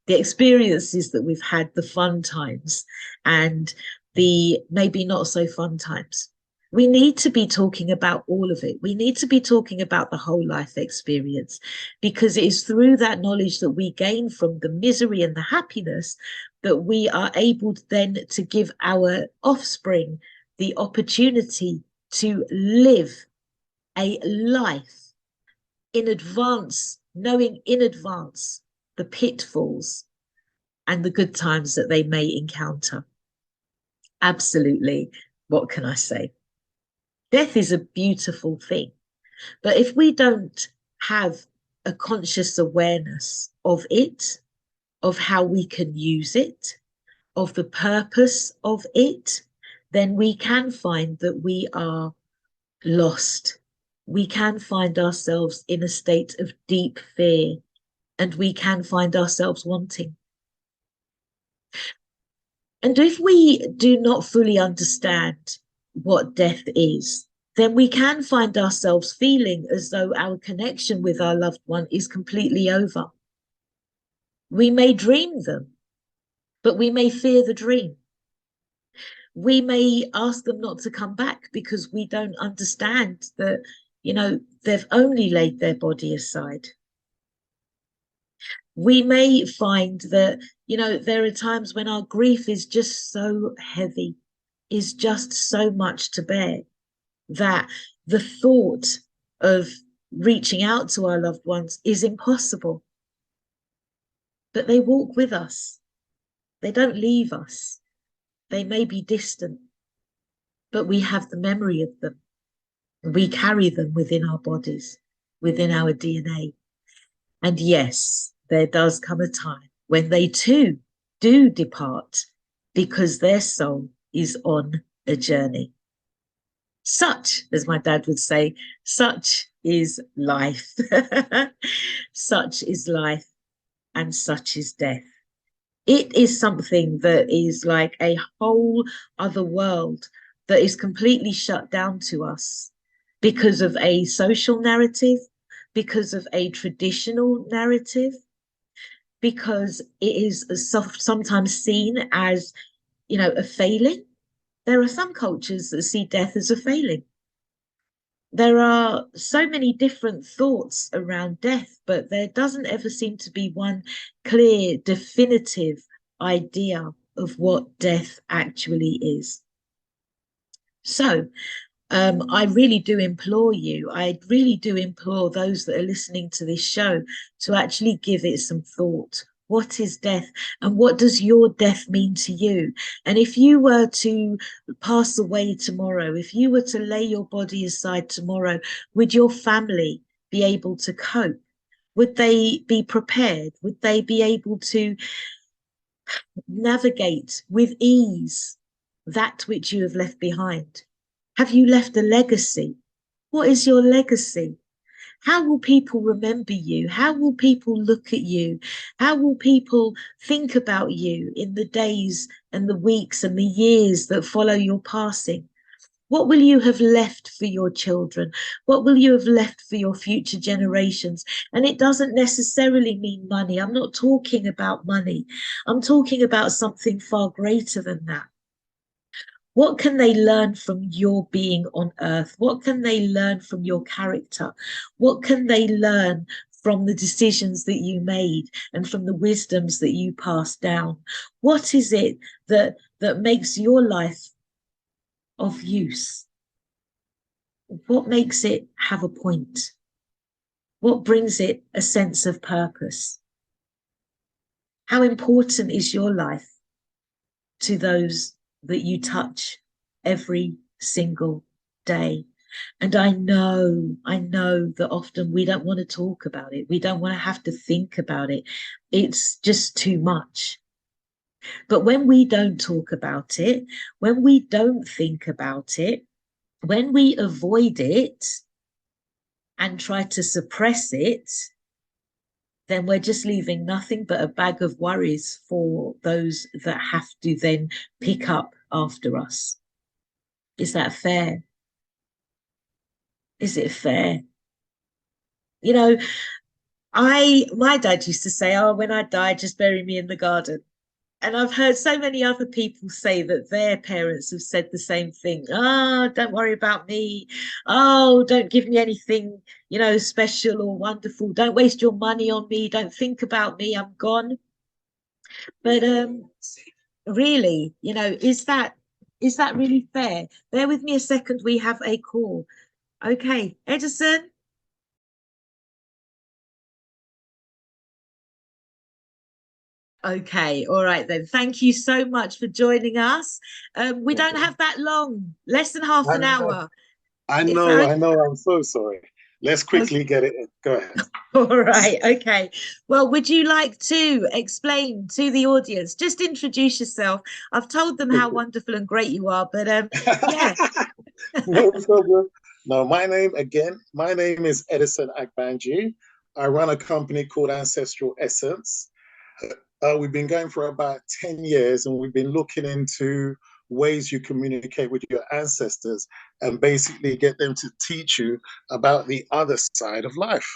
the experiences that we've had, the fun times and the maybe not so fun times. We need to be talking about all of it. We need to be talking about the whole life experience, because it is through that knowledge that we gain from the misery and the happiness that we are able then to give our offspring the opportunity to live a life in advance, knowing in advance the pitfalls and the good times that they may encounter. Absolutely. What can I say? Death is a beautiful thing, but if we don't have a conscious awareness of it, of how we can use it, of the purpose of it, then we can find that we are lost. We can find ourselves in a state of deep fear, and we can find ourselves wanting. And if we do not fully understand what death is, then we can find ourselves feeling as though our connection with our loved one is completely over. We may dream them, but we may fear the dream. We may ask them not to come back because we don't understand that, they've only laid their body aside. We may find that, there are times when our grief is just so heavy, is just so much to bear, that the thought of reaching out to our loved ones is impossible. But they walk with us. They don't leave us. They may be distant, but we have the memory of them. We carry them within our bodies, within our DNA. And yes, there does come a time when they too do depart because their soul is on a journey. Such, as my dad would say, such is life. Such is life, and such is death. It is something that is like a whole other world that is completely shut down to us because of a social narrative, because of a traditional narrative, because it is sometimes seen as, a failing. There are some cultures that see death as a failing. There are so many different thoughts around death, but there doesn't ever seem to be one clear, definitive idea of what death actually is. So I really do implore you, I really do implore those that are listening to this show to actually give it some thought. What is death, and what does your death mean to you? And if you were to pass away tomorrow, if you were to lay your body aside tomorrow, would your family be able to cope? Would they be prepared? Would they be able to navigate with ease that which you have left behind? Have you left a legacy? What is your legacy? How will people remember you? How will people look at you? How will people think about you in the days and the weeks and the years that follow your passing? What will you have left for your children? What will you have left for your future generations? And it doesn't necessarily mean money. I'm not talking about money. I'm talking about something far greater than that. What can they learn from your being on earth? What can they learn from your character? What can they learn from the decisions that you made and from the wisdoms that you passed down? What is it that makes your life of use? What makes it have a point? What brings it a sense of purpose? How important is your life to those that you touch every single day? And I know that often we don't want to talk about it. We don't want to have to think about it. It's just too much. But when we don't talk about it, when we don't think about it, when we avoid it and try to suppress it, then we're just leaving nothing but a bag of worries for those that have to then pick up after us. Is that fair? Is it fair? My dad used to say, oh, when I die, just bury me in the garden. And I've heard so many other people say that their parents have said the same thing. Oh, don't worry about me. Oh, don't give me anything, special or wonderful. Don't waste your money on me. Don't think about me. I'm gone. But really, is that really fair? Bear with me a second. We have a call. Okay, Edison. Okay, all right then. Thank you so much for joining us. We don't have that long, less than half I an know, hour. I Is know, that I know. I'm so sorry. Let's okay? quickly get it in. Go ahead. All right, okay. Well, would you like to explain to the audience, just introduce yourself? I've told them how wonderful and great you are, but yeah. No problem. No, my name is Edison Agbanji. I run a company called Ancestral Essence. We've been going for about 10 years and we've been looking into ways you communicate with your ancestors and basically get them to teach you about the other side of life,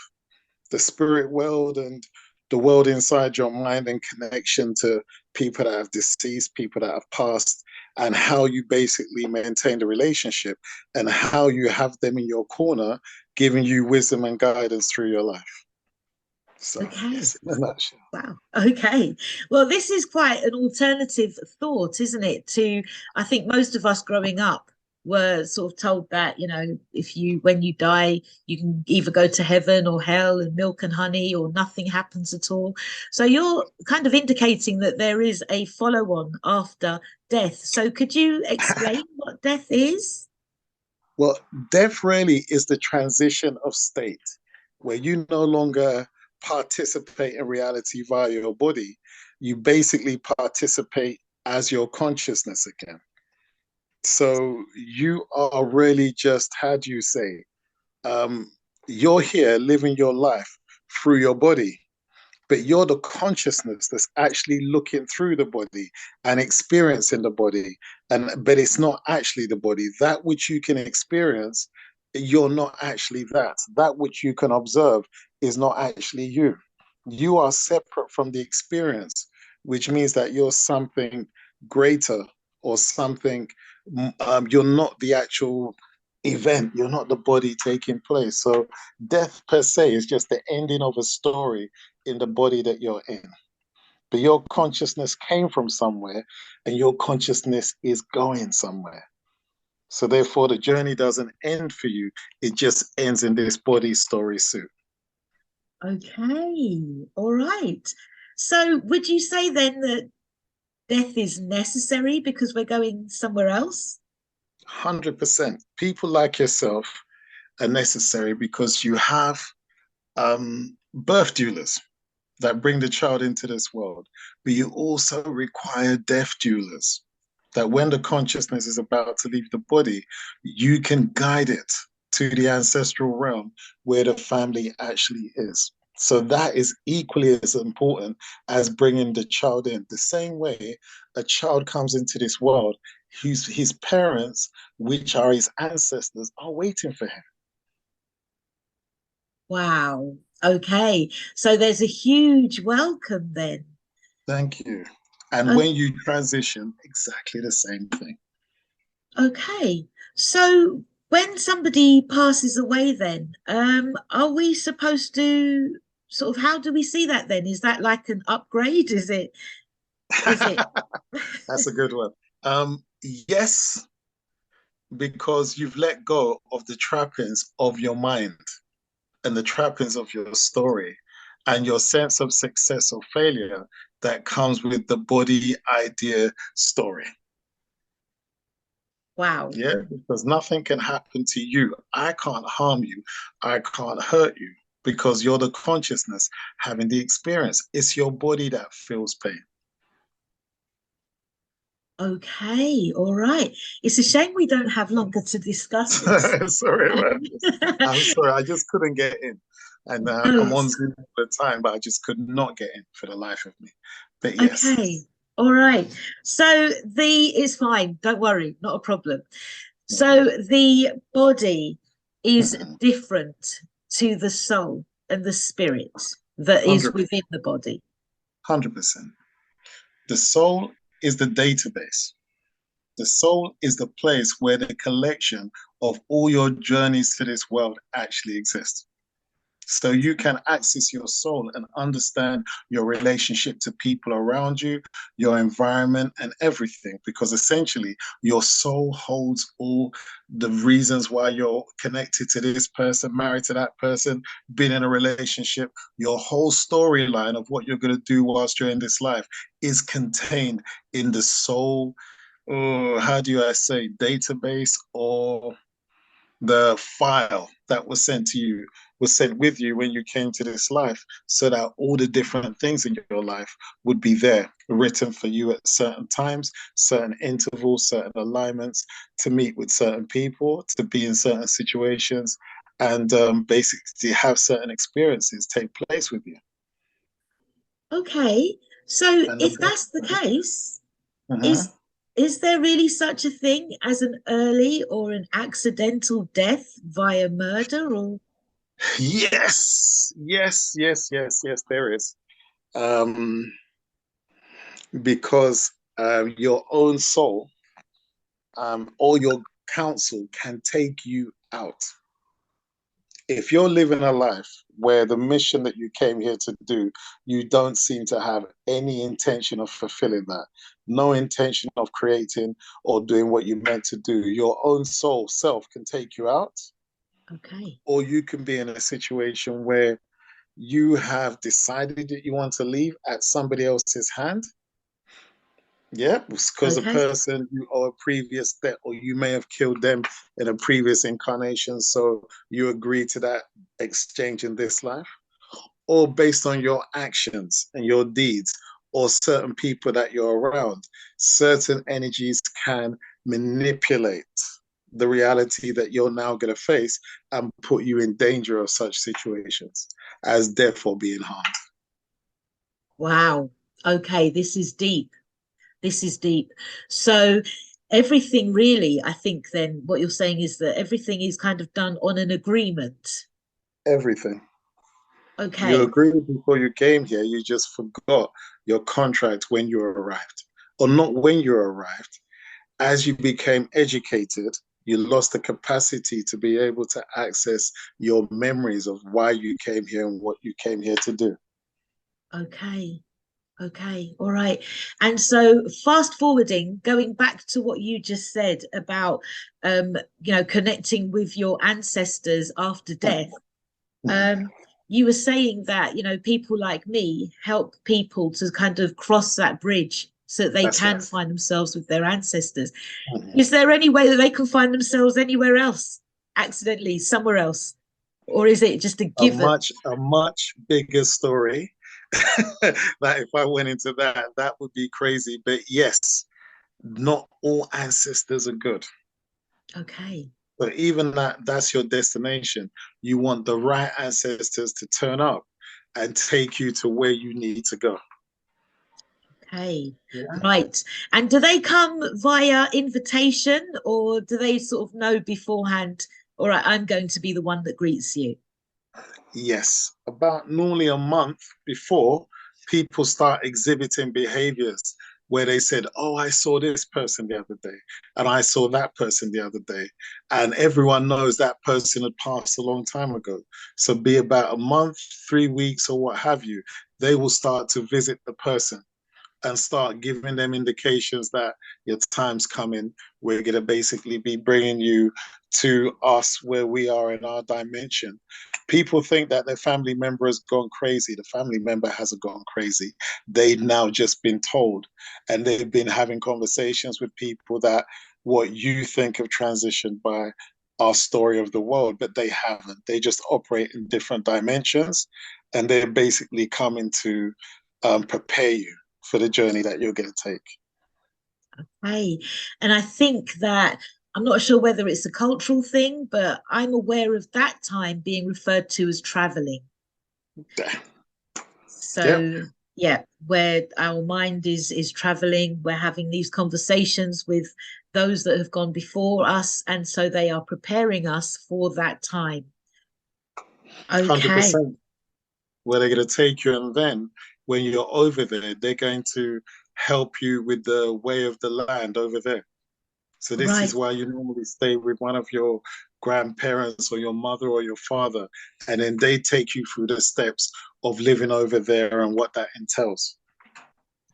the spirit world and the world inside your mind and connection to people that have deceased, people that have passed, and how you basically maintain the relationship and how you have them in your corner, giving you wisdom and guidance through your life. So, Okay. yes, in a nutshell. Wow. Okay. Well, this is quite an alternative thought, isn't it? To, I think most of us growing up were sort of told that, if you, when you die, you can either go to heaven or hell and milk and honey, or nothing happens at all. So you're kind of indicating that there is a follow on after death. So could you explain what death is? Well, death really is the transition of state where you no longer participate in reality via your body. You basically participate as your consciousness again. So you are really just, how do you say, um, you're here living your life through your body, but you're the consciousness that's actually looking through the body and experiencing the body. And but it's not actually the body. That which you can experience, you're not actually that. That which you can observe is not actually you. You are separate from the experience, which means that you're something greater or something. You're not the actual event. You're not the body taking place. So death per se is just the ending of a story in the body that you're in. But your consciousness came from somewhere and your consciousness is going somewhere. So therefore, the journey doesn't end for you. It just ends in this body story suit. Okay. All right. So would you say then that death is necessary because we're going somewhere else? 100%. People like yourself are necessary because you have birth doulas that bring the child into this world, but you also require death doulas that when the consciousness is about to leave the body, you can guide it to the ancestral realm where the family actually is. So that is equally as important as bringing the child in. The same way a child comes into this world, his parents, which are his ancestors, are waiting for him. Wow. Okay. So there's a huge welcome then. Thank you. And O- when you transition, exactly the same thing. Okay. So when somebody passes away then, are we supposed to sort of, how do we see that then? Is that like an upgrade? Is it That's a good one. Yes, because you've let go of the trappings of your mind and the trappings of your story and your sense of success or failure that comes with the body idea story. wow. Yeah, because nothing can happen to you. I can't harm you. I can't hurt you because you're the consciousness having the experience. It's your body that feels pain. Okay, all right. It's a shame we don't have longer to discuss this. Sorry, man. I'm sorry. I just couldn't get in. And No, I'm on it's Zoom all the time, but I just could not get in for the life of me. But yes, okay. All right. So it's fine. Don't worry, not a problem. So mhm, the body is mhm, different to the soul and the spirit that is 100%. within the body. 100%. The soul is the database. The soul is the place where the collection of all your journeys to this world actually exists. So you can access your soul and understand your relationship to people around you, your environment, and everything. Because essentially, your soul holds all the reasons why you're connected to this person, married to that person, been in a relationship. Your whole storyline of what you're going to do whilst you're in this life is contained in the soul. Oh, how do I say database or the file that was sent to you was sent with you when you came to this life so that all the different things in your life would be there written for you at certain times, certain intervals, certain alignments to meet with certain people, to be in certain situations and basically have certain experiences take place with you. Okay. So And the if best, that's the case, Mhm. is is there really such a thing as an early or an accidental death via murder or Yes, yes, yes, yes, yes, there is. Um, because your own soul or your counsel can take you out. If you're living a life where the mission that you came here to do, you don't seem to have any intention of fulfilling that, no intention of creating or doing what you meant to do, your own soul self can take you out, okay. or you can be in a situation where you have decided that you want to leave at somebody else's hand. Yeah, because a Okay. person you owe a previous debt, or you may have killed them in a previous incarnation. So you agree to that exchange in this life, or based on your actions and your deeds, or certain people that you're around. Certain energies can manipulate the reality that you're now going to face and put you in danger of such situations as death or being harmed. Wow. Okay, this is deep. This is deep. So everything really, I think then what you're saying is that everything is kind of done on an agreement. Everything. You Okay. agreed before you came here, you just forgot your contract when you arrived. Or not when you arrived. As you became educated, you lost the capacity to be able to access your memories of why you came here and what you came here to do. Okay. Okay, all right. And so fast forwarding, going back to what you just said about connecting with your ancestors after death. Um, you were saying that, people like me help people to kind of cross that bridge so that they That's can right. find themselves with their ancestors. Mhm. Is there any way that they can find themselves anywhere else, accidentally, somewhere else? Or is it just a given? A much bigger story. That if I went into that, that would be crazy. But yes, not all ancestors are good. Okay. But even that's your destination. You want the right ancestors to turn up and take you to where you need to go. Okay, Yeah. right. And do they come via invitation or do they sort of know beforehand, all right, I'm going to be the one that greets you? Yes. About normally a month before, people start exhibiting behaviors where they said, "Oh, I saw this person the other day, and I saw that person the other day." And everyone knows that person had passed a long time ago. So, be about a month, 3 weeks, or what have you, they will start to visit the person and start giving them indications that your time's coming. We're going to basically be bringing you to us where we are in our dimension. People think that their family member has gone crazy. The family member hasn't gone crazy. They've now just been told, and they've been having conversations with people that what you think of transitioned by our story of the world, but they haven't. They just operate in different dimensions, and they're basically coming to prepare you for the journey that you're going to take. Hey, and I think that I'm not sure whether it's a cultural thing, but I'm aware of that time being referred to as traveling. Yep, So yeah, where our mind is traveling, we're having these conversations with those that have gone before us, and so they are preparing us for that time. Okay, 100%. Where they're going to take you, and then when you're over there, they're going to help you with the way of the land over there. So this is right. why you normally stay with one of your grandparents or your mother or your father, and then they take you through the steps of living over there and what that entails.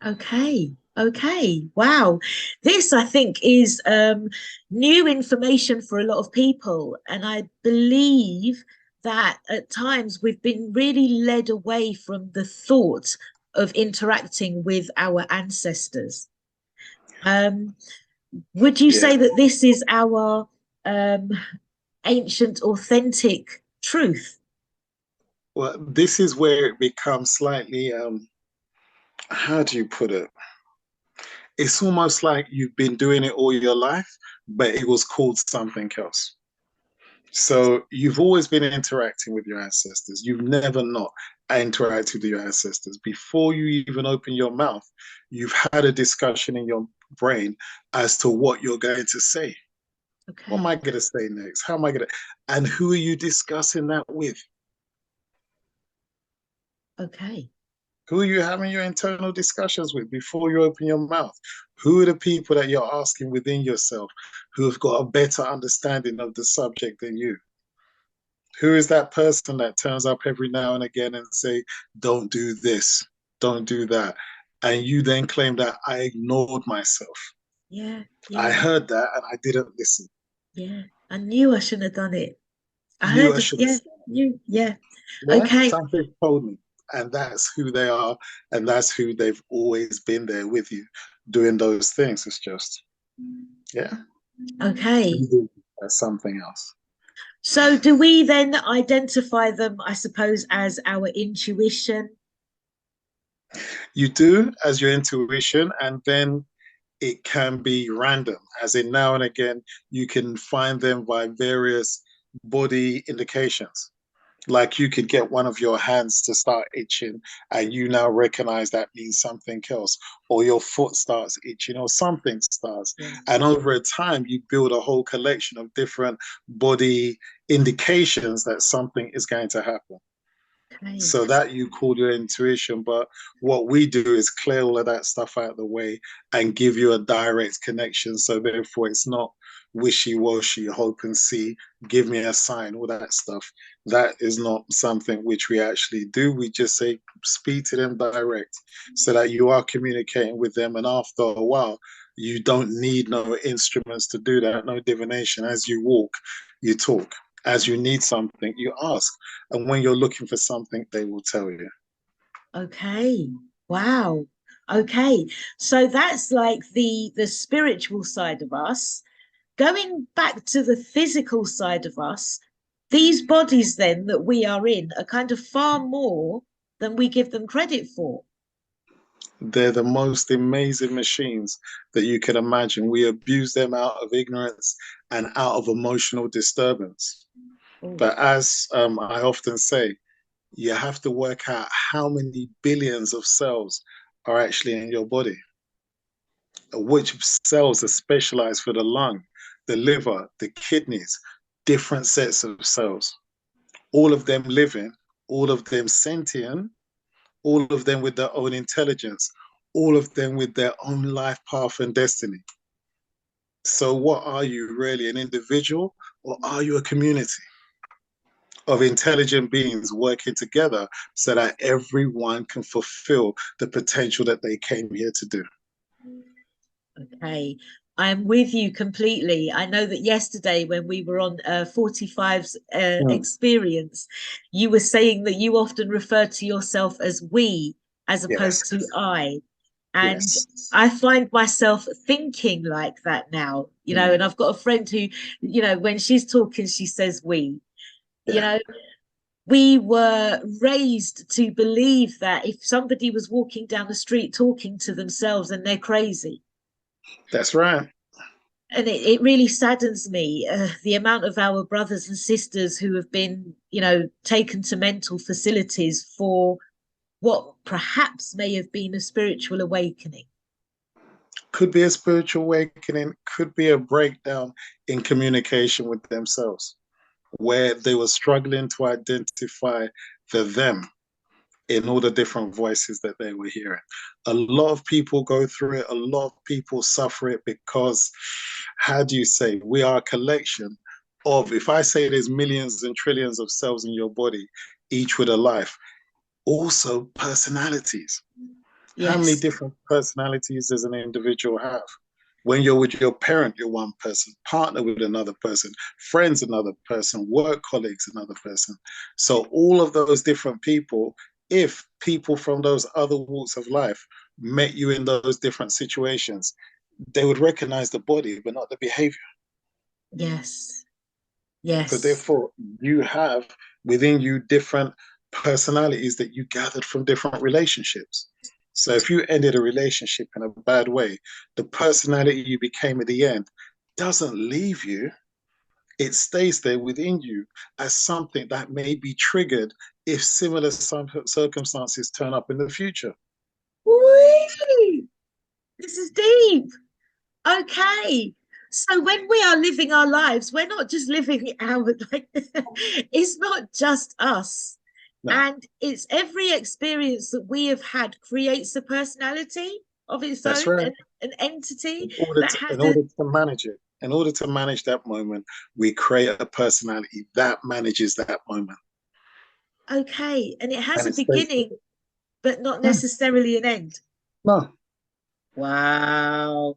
Okay. Okay. Wow. This, I think, is new information for a lot of people. And I believe that at times we've been really led away from the thought of interacting with our ancestors. Um, would you Yeah. say that this is our um, ancient, authentic truth? Well, this is where it becomes slightly, how do you put it? It's almost like you've been doing it all your life, but it was called something else. So you've always been interacting with your ancestors. You've never not interacted with your ancestors. Before you even open your mouth, you've had a discussion in your brain as to what you're going to say. What am Okay. I going to say next? How am I going to? And who are you discussing that with? Okay. Who are you having your internal discussions with before you open your mouth? Who are the people that you're asking within yourself who have got a better understanding of the subject than you? Who is that person that turns up every now and again and say, don't do this, don't do that? And you then claim that I ignored myself. Yeah. I Yeah. heard that and I didn't listen. Yeah. I knew I shouldn't have done it. I Knew heard I of, should have yeah, stopped. you, yeah. Yeah, Okay. something told me. And that's who they are. And that's who they've always been there with you doing those things. It's just, yeah, Okay. that's something else. So do we then identify them, I suppose, as our intuition? You do as your intuition, and then it can be random, as in now and again, you can find them by various body indications. Like you could get one of your hands to start itching, and you now recognize that means something else, or your foot starts itching, or something starts. Yeah. And over a time, you build a whole collection of different body indications that something is going to happen. Okay. So that you call your intuition. But what we do is clear all of that stuff out of the way and give you a direct connection. So therefore, it's not wishy washy, hope and see, give me a sign, all that stuff. That is not something which we actually do. We just say, speak to them direct so that you are communicating with them. And after a while, you don't need no instruments to do that, no divination. As you walk, you talk. As you need something, you ask. And when you're looking for something, they will tell you. Okay. Wow. Okay. So that's like the spiritual side of us. Going back to the physical side of us, these bodies then that we are in are kind of far more than we give them credit for. They're the most amazing machines that you can imagine. We abuse them out of ignorance and out of emotional disturbance. Oh, But as I often say, you have to work out how many billions of cells are actually in your body, which cells are specialized for the lung, the liver, the kidneys, different sets of cells, all of them living, all of them sentient, all of them with their own intelligence, all of them with their own life path and destiny. So, what are you really, an individual, or are you a community of intelligent beings working together so that everyone can fulfill the potential that they came here to do? okay. I'm with you completely. I know that yesterday when we were on 45's Mm. experience, you were saying that you often refer to yourself as we as Yes, opposed to I. And yes. I find myself thinking like that now, Mm. and I've got a friend who, when she's talking, she says we, you Yeah, know, we were raised to believe that if somebody was walking down the street talking to themselves, then they're crazy. that's right. And it really saddens me, the amount of our brothers and sisters who have been, taken to mental facilities for what perhaps may have been a spiritual awakening. Could be a spiritual awakening, could be a breakdown in communication with themselves, where they were struggling to identify the them in all the different voices that they were hearing. A lot of people go through it, a lot of people suffer it because, how do you say, we are a collection of, if I say there's millions and trillions of cells in your body, each with a life, also personalities. How many Yes, different personalities does an individual have? When you're with your parent, you're one person, partner with another person, friends, another person, work colleagues, another person. So, all of those different people, if people from those other walks of life met you in those different situations, they would recognize the body, but not the behavior. yes, So, yes, therefore, you have within you different personalities that you gathered from different relationships. So, if you ended a relationship in a bad way, the personality you became at the end doesn't leave you, it stays there within you as something that may be triggered if similar circumstances turn up in the future. Whee! This is deep. Okay. So when we are living our lives, we're not just living our like it's not just us. No, And it's every experience that we have had creates a personality of its that's own, right. an entity In order that to, has in a order to manage it, in order to manage that moment, we create a personality that manages that moment, okay, and it has and a it stays beginning, but not there. necessarily an end. No, Wow.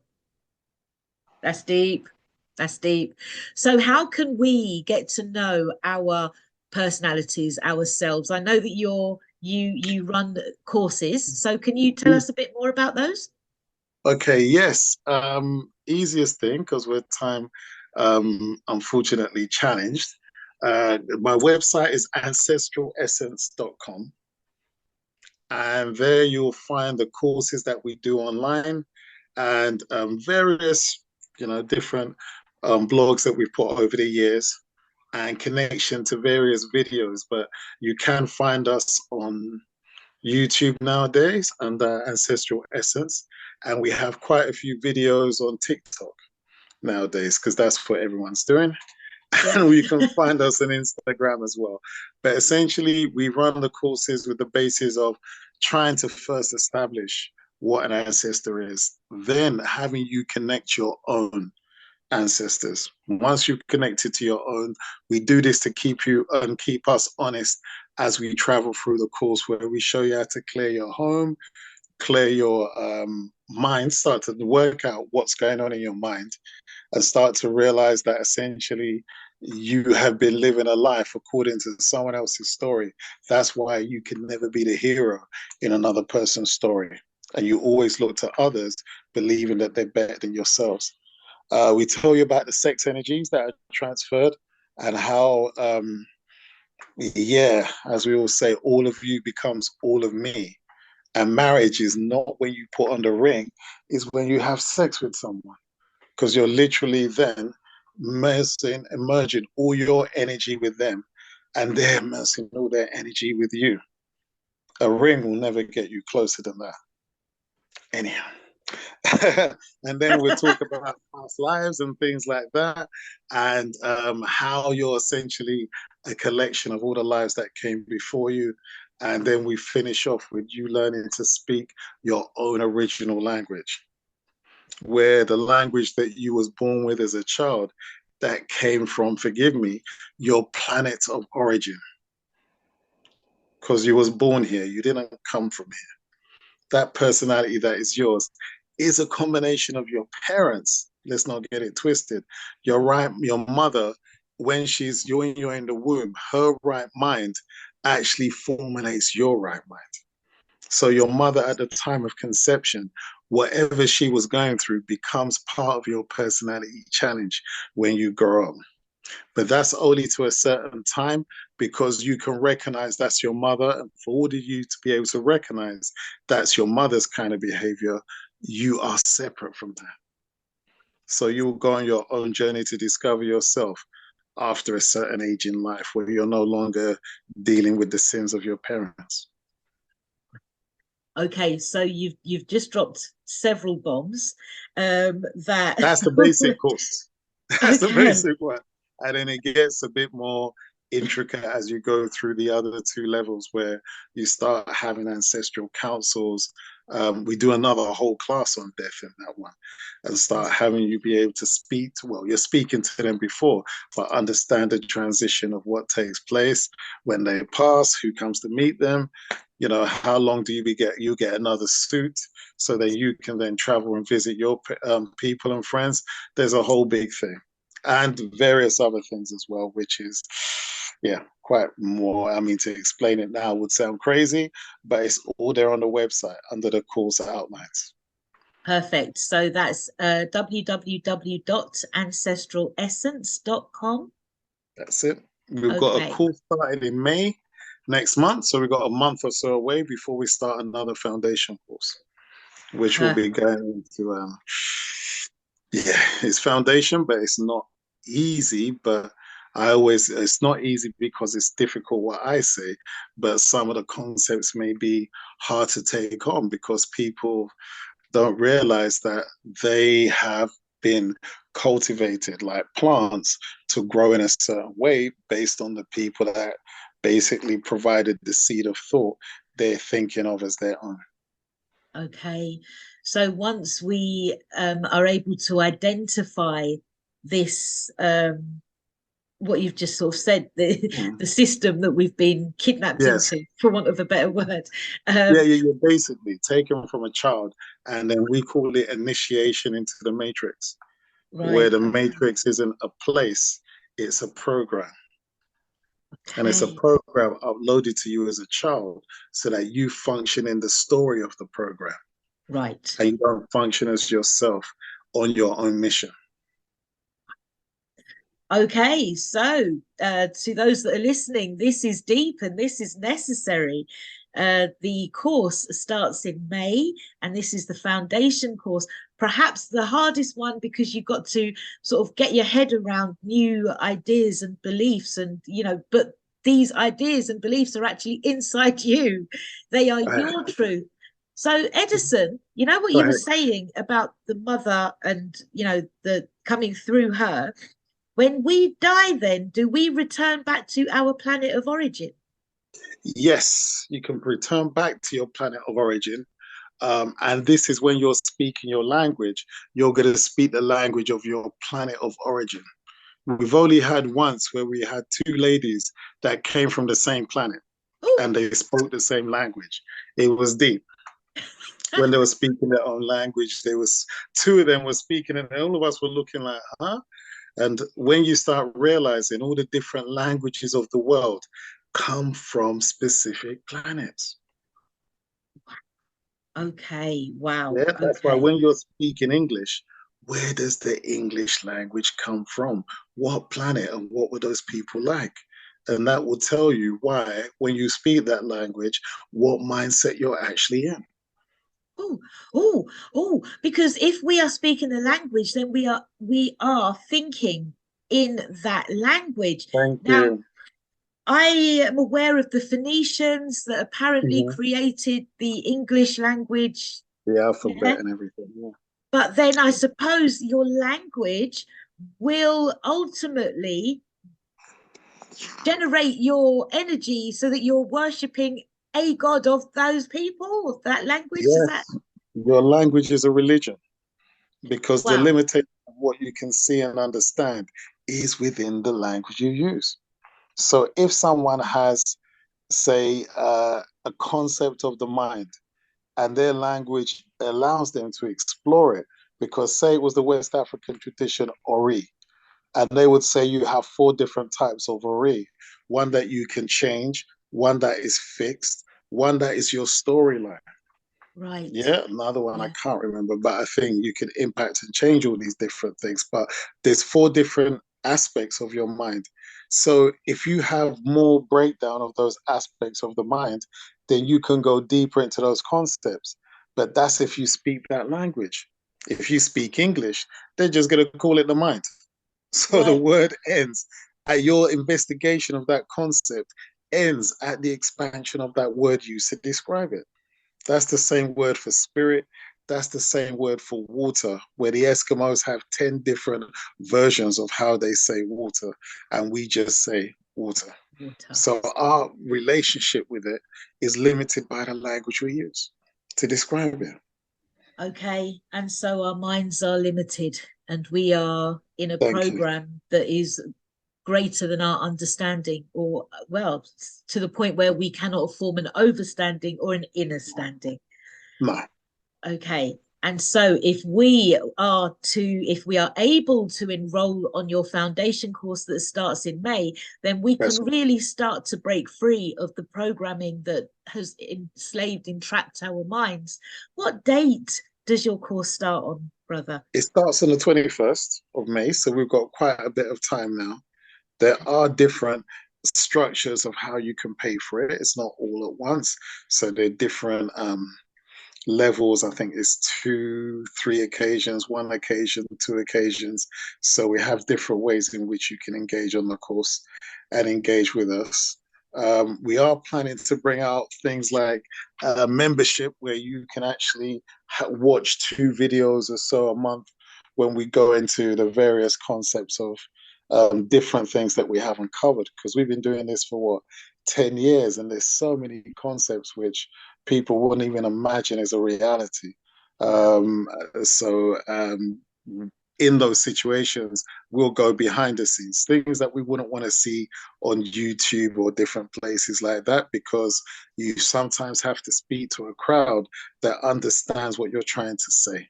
That's deep. That's deep. So, how can we get to know our personalities, ourselves? I know that you run courses. So, can you tell no. us a bit more about those? Okay, yes. Easiest thing because we're time unfortunately challenged. My website is ancestralessence.com, and there you'll find the courses that we do online and various, different blogs that we've put over the years and connection to various videos. But you can find us on YouTube nowadays under Ancestral Essence. And we have quite a few videos on TikTok nowadays because that's what everyone's doing. Yeah. And you can find us on Instagram as well. But essentially, we run the courses with the basis of trying to first establish what an ancestor is, then having you connect your own ancestors. Once you've connected to your own, we do this to keep you and keep us honest as we travel through the course, where we show you how to clear your home, clear your mind, start to work out what's going on in your mind, and start to realize that essentially you have been living a life according to someone else's story. That's why you can never be the hero in another person's story. And you always look to others, believing that they're better than yourselves. We tell you about the sex energies that are transferred and how, yeah, as we all say, all of you becomes all of me. And marriage is not when you put on the ring, is when you have sex with someone, because you're literally then merging all your energy with them, and they're merging all their energy with you. A ring will never get you closer than that. Anyhow. And then we'll talk about past lives and things like that, and how you're essentially a collection of all the lives that came before you. And then we finish off with you learning to speak your own original language, where the language that you was born with as a child that came from, forgive me, your planet of origin, because you was born here, you didn't come from here. That personality that is yours is a combination of your parents. Let's not get it twisted. Your mother, when you're in the womb, her right mind actually formulates your right mind. So your mother at the time of conception, whatever she was going through becomes part of your personality challenge when you grow up. But that's only to a certain time, because you can recognize that's your mother. And for all of you to be able to recognize that's your mother's kind of behavior, you are separate from that. So you will go on your own journey to discover yourself after a certain age in life, where you're no longer dealing with the sins of your parents. Okay, so you've just dropped several bombs that That's the basic course. That's the okay. basic one. And then it gets a bit more intricate as you go through the other two levels, where you start having ancestral councils. We do another whole class on death in that one, and start having you be able to speak to, well, you're speaking to them before, but understand the transition of what takes place when they pass, who comes to meet them. How long do you get another suit so that you can then travel and visit your people and friends. There's a whole big thing, and various other things as well, which is, yeah, quite more. I mean, to explain it now would sound crazy, but it's all there on the website under the course outlines. Perfect. So that's www.ancestralessence.com. That's it. We've got a Okay, course starting in May next month, so we've got a month or so away before we start another foundation course, which will be perfect. going into yeah, it's foundation, but it's not easy, but it's not easy because it's difficult what I say, but some of the concepts may be hard to take on because people don't realize that they have been cultivated like plants to grow in a certain way based on the people that basically provided the seed of thought they're thinking of as their own. Okay. So once we are able to identify this, what you've just sort of said, Mm. the system that we've been kidnapped Yes. into, for want of a better word. Yeah, Um, yeah, yeah. Basically, taken from a child, and then we call it initiation into the matrix, where right. the matrix isn't a place, it's a program. And it's a Okay. program uploaded to you as a child so that you function in the story of the program Right. and you don't function as yourself on your own mission. Okay, so to those that are listening, this is deep and this is necessary. The course starts in May, and this is the foundation course, perhaps the hardest one because you've got to sort of get your head around new ideas and beliefs, and but these ideas and beliefs are actually inside you, they are your truth. So, Edison, you know what Go you were ahead. saying about the mother and the coming through her. When we die, then, do we return back to our planet of origin? Yes, you can return back to your planet of origin. And this is when you're speaking your language, you're going to speak the language of your planet of origin. We've only had once where we had two ladies that came from the same planet Oh, and they spoke the same language. It was deep. When they were speaking their own language, there was two of them were speaking, and all of us were looking like, huh? And when you start realizing all the different languages of the world come from specific planets. okay. Wow. Yeah, that's why Okay. when you're speaking English, where does the English language come from? What planet and what were those people like? And that will tell you why, when you speak that language, what mindset you're actually in. Oh, oh, oh, because if we are speaking the language, then we are thinking in that language. Thank Now, you. I am aware of the Phoenicians that apparently Mhm. created the English language. The Yeah. alphabet and everything. Yeah. But then I suppose your language will ultimately generate your energy so that you're worshipping a god of those people, of that language. Does that? Yes, your language is a religion because the Wow. limitation of what you can see and understand is within the language you use. So if someone has, say, a concept of the mind and their language allows them to explore it, because say it was the West African tradition Ori, and they would say you have four different types of Ori, one that you can change, one that is fixed, one that is your storyline. Right. Yeah, another one I Yeah. can't remember, but I think you can impact and change all these different things. But there's four different aspects of your mind. So if you have more breakdown of those aspects of the mind, then you can go deeper into those concepts. But that's if you speak that language. If you speak English, they're just going to call it the mind. So the Right. word ends at your investigation of that concept, ends at the expansion of that word use to describe it. That's the same word for spirit. That's the same word for water, where the Eskimos have 10 different versions of how they say water, and we just say water. Water. So our relationship with it is limited by the language we use to describe it. Okay. And so our minds are limited, and we are in a Thank you. program that is greater than our understanding, or, well, to the point where we cannot form an overstanding or an inner standing. No, Okay. And so if we are able to enroll on your foundation course that starts in May, then we can that's really start to break free of the programming that has enslaved, entrapped our minds. What date does your course start on, brother? it starts on the 21st of May, so we've got quite a bit of time now. There are different structures of how you can pay for it. It's not all at once. So there are different levels. I think it's two, three occasions, one occasion, two occasions. So we have different ways in which you can engage on the course and engage with us. We are planning to bring out things like membership where you can actually watch two videos or so a month when we go into the various concepts of different things that we haven't covered, because we've been doing this for what, 10 years, and there's so many concepts which people wouldn't even imagine as a reality. Wow. Um, so in those situations, we'll go behind the scenes, things that we wouldn't want to see on YouTube or different places like that, because you sometimes have to speak to a crowd that understands what you're trying to say.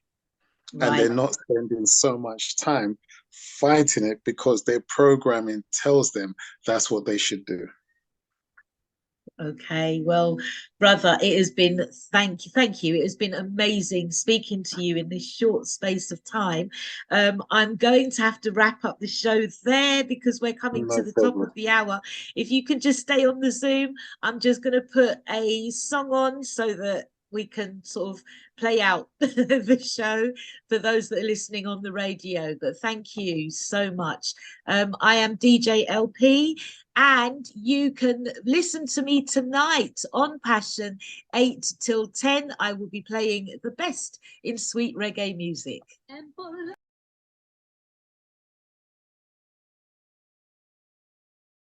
And they're Right. not spending so much time fighting it because their programming tells them that's what they should do. Okay, well, brother, it has been thank you. It has been amazing speaking to you in this short space of time. I'm going to have to wrap up the show there because we're coming to No the top problem. of the hour. If you can just stay on the Zoom, I'm just going to put a song on so that we can sort of play out the show for those that are listening on the radio. But thank you so much. I am DJ LP. And you can listen to me tonight on Passion, 8 till 10. I will be playing the best in sweet reggae music.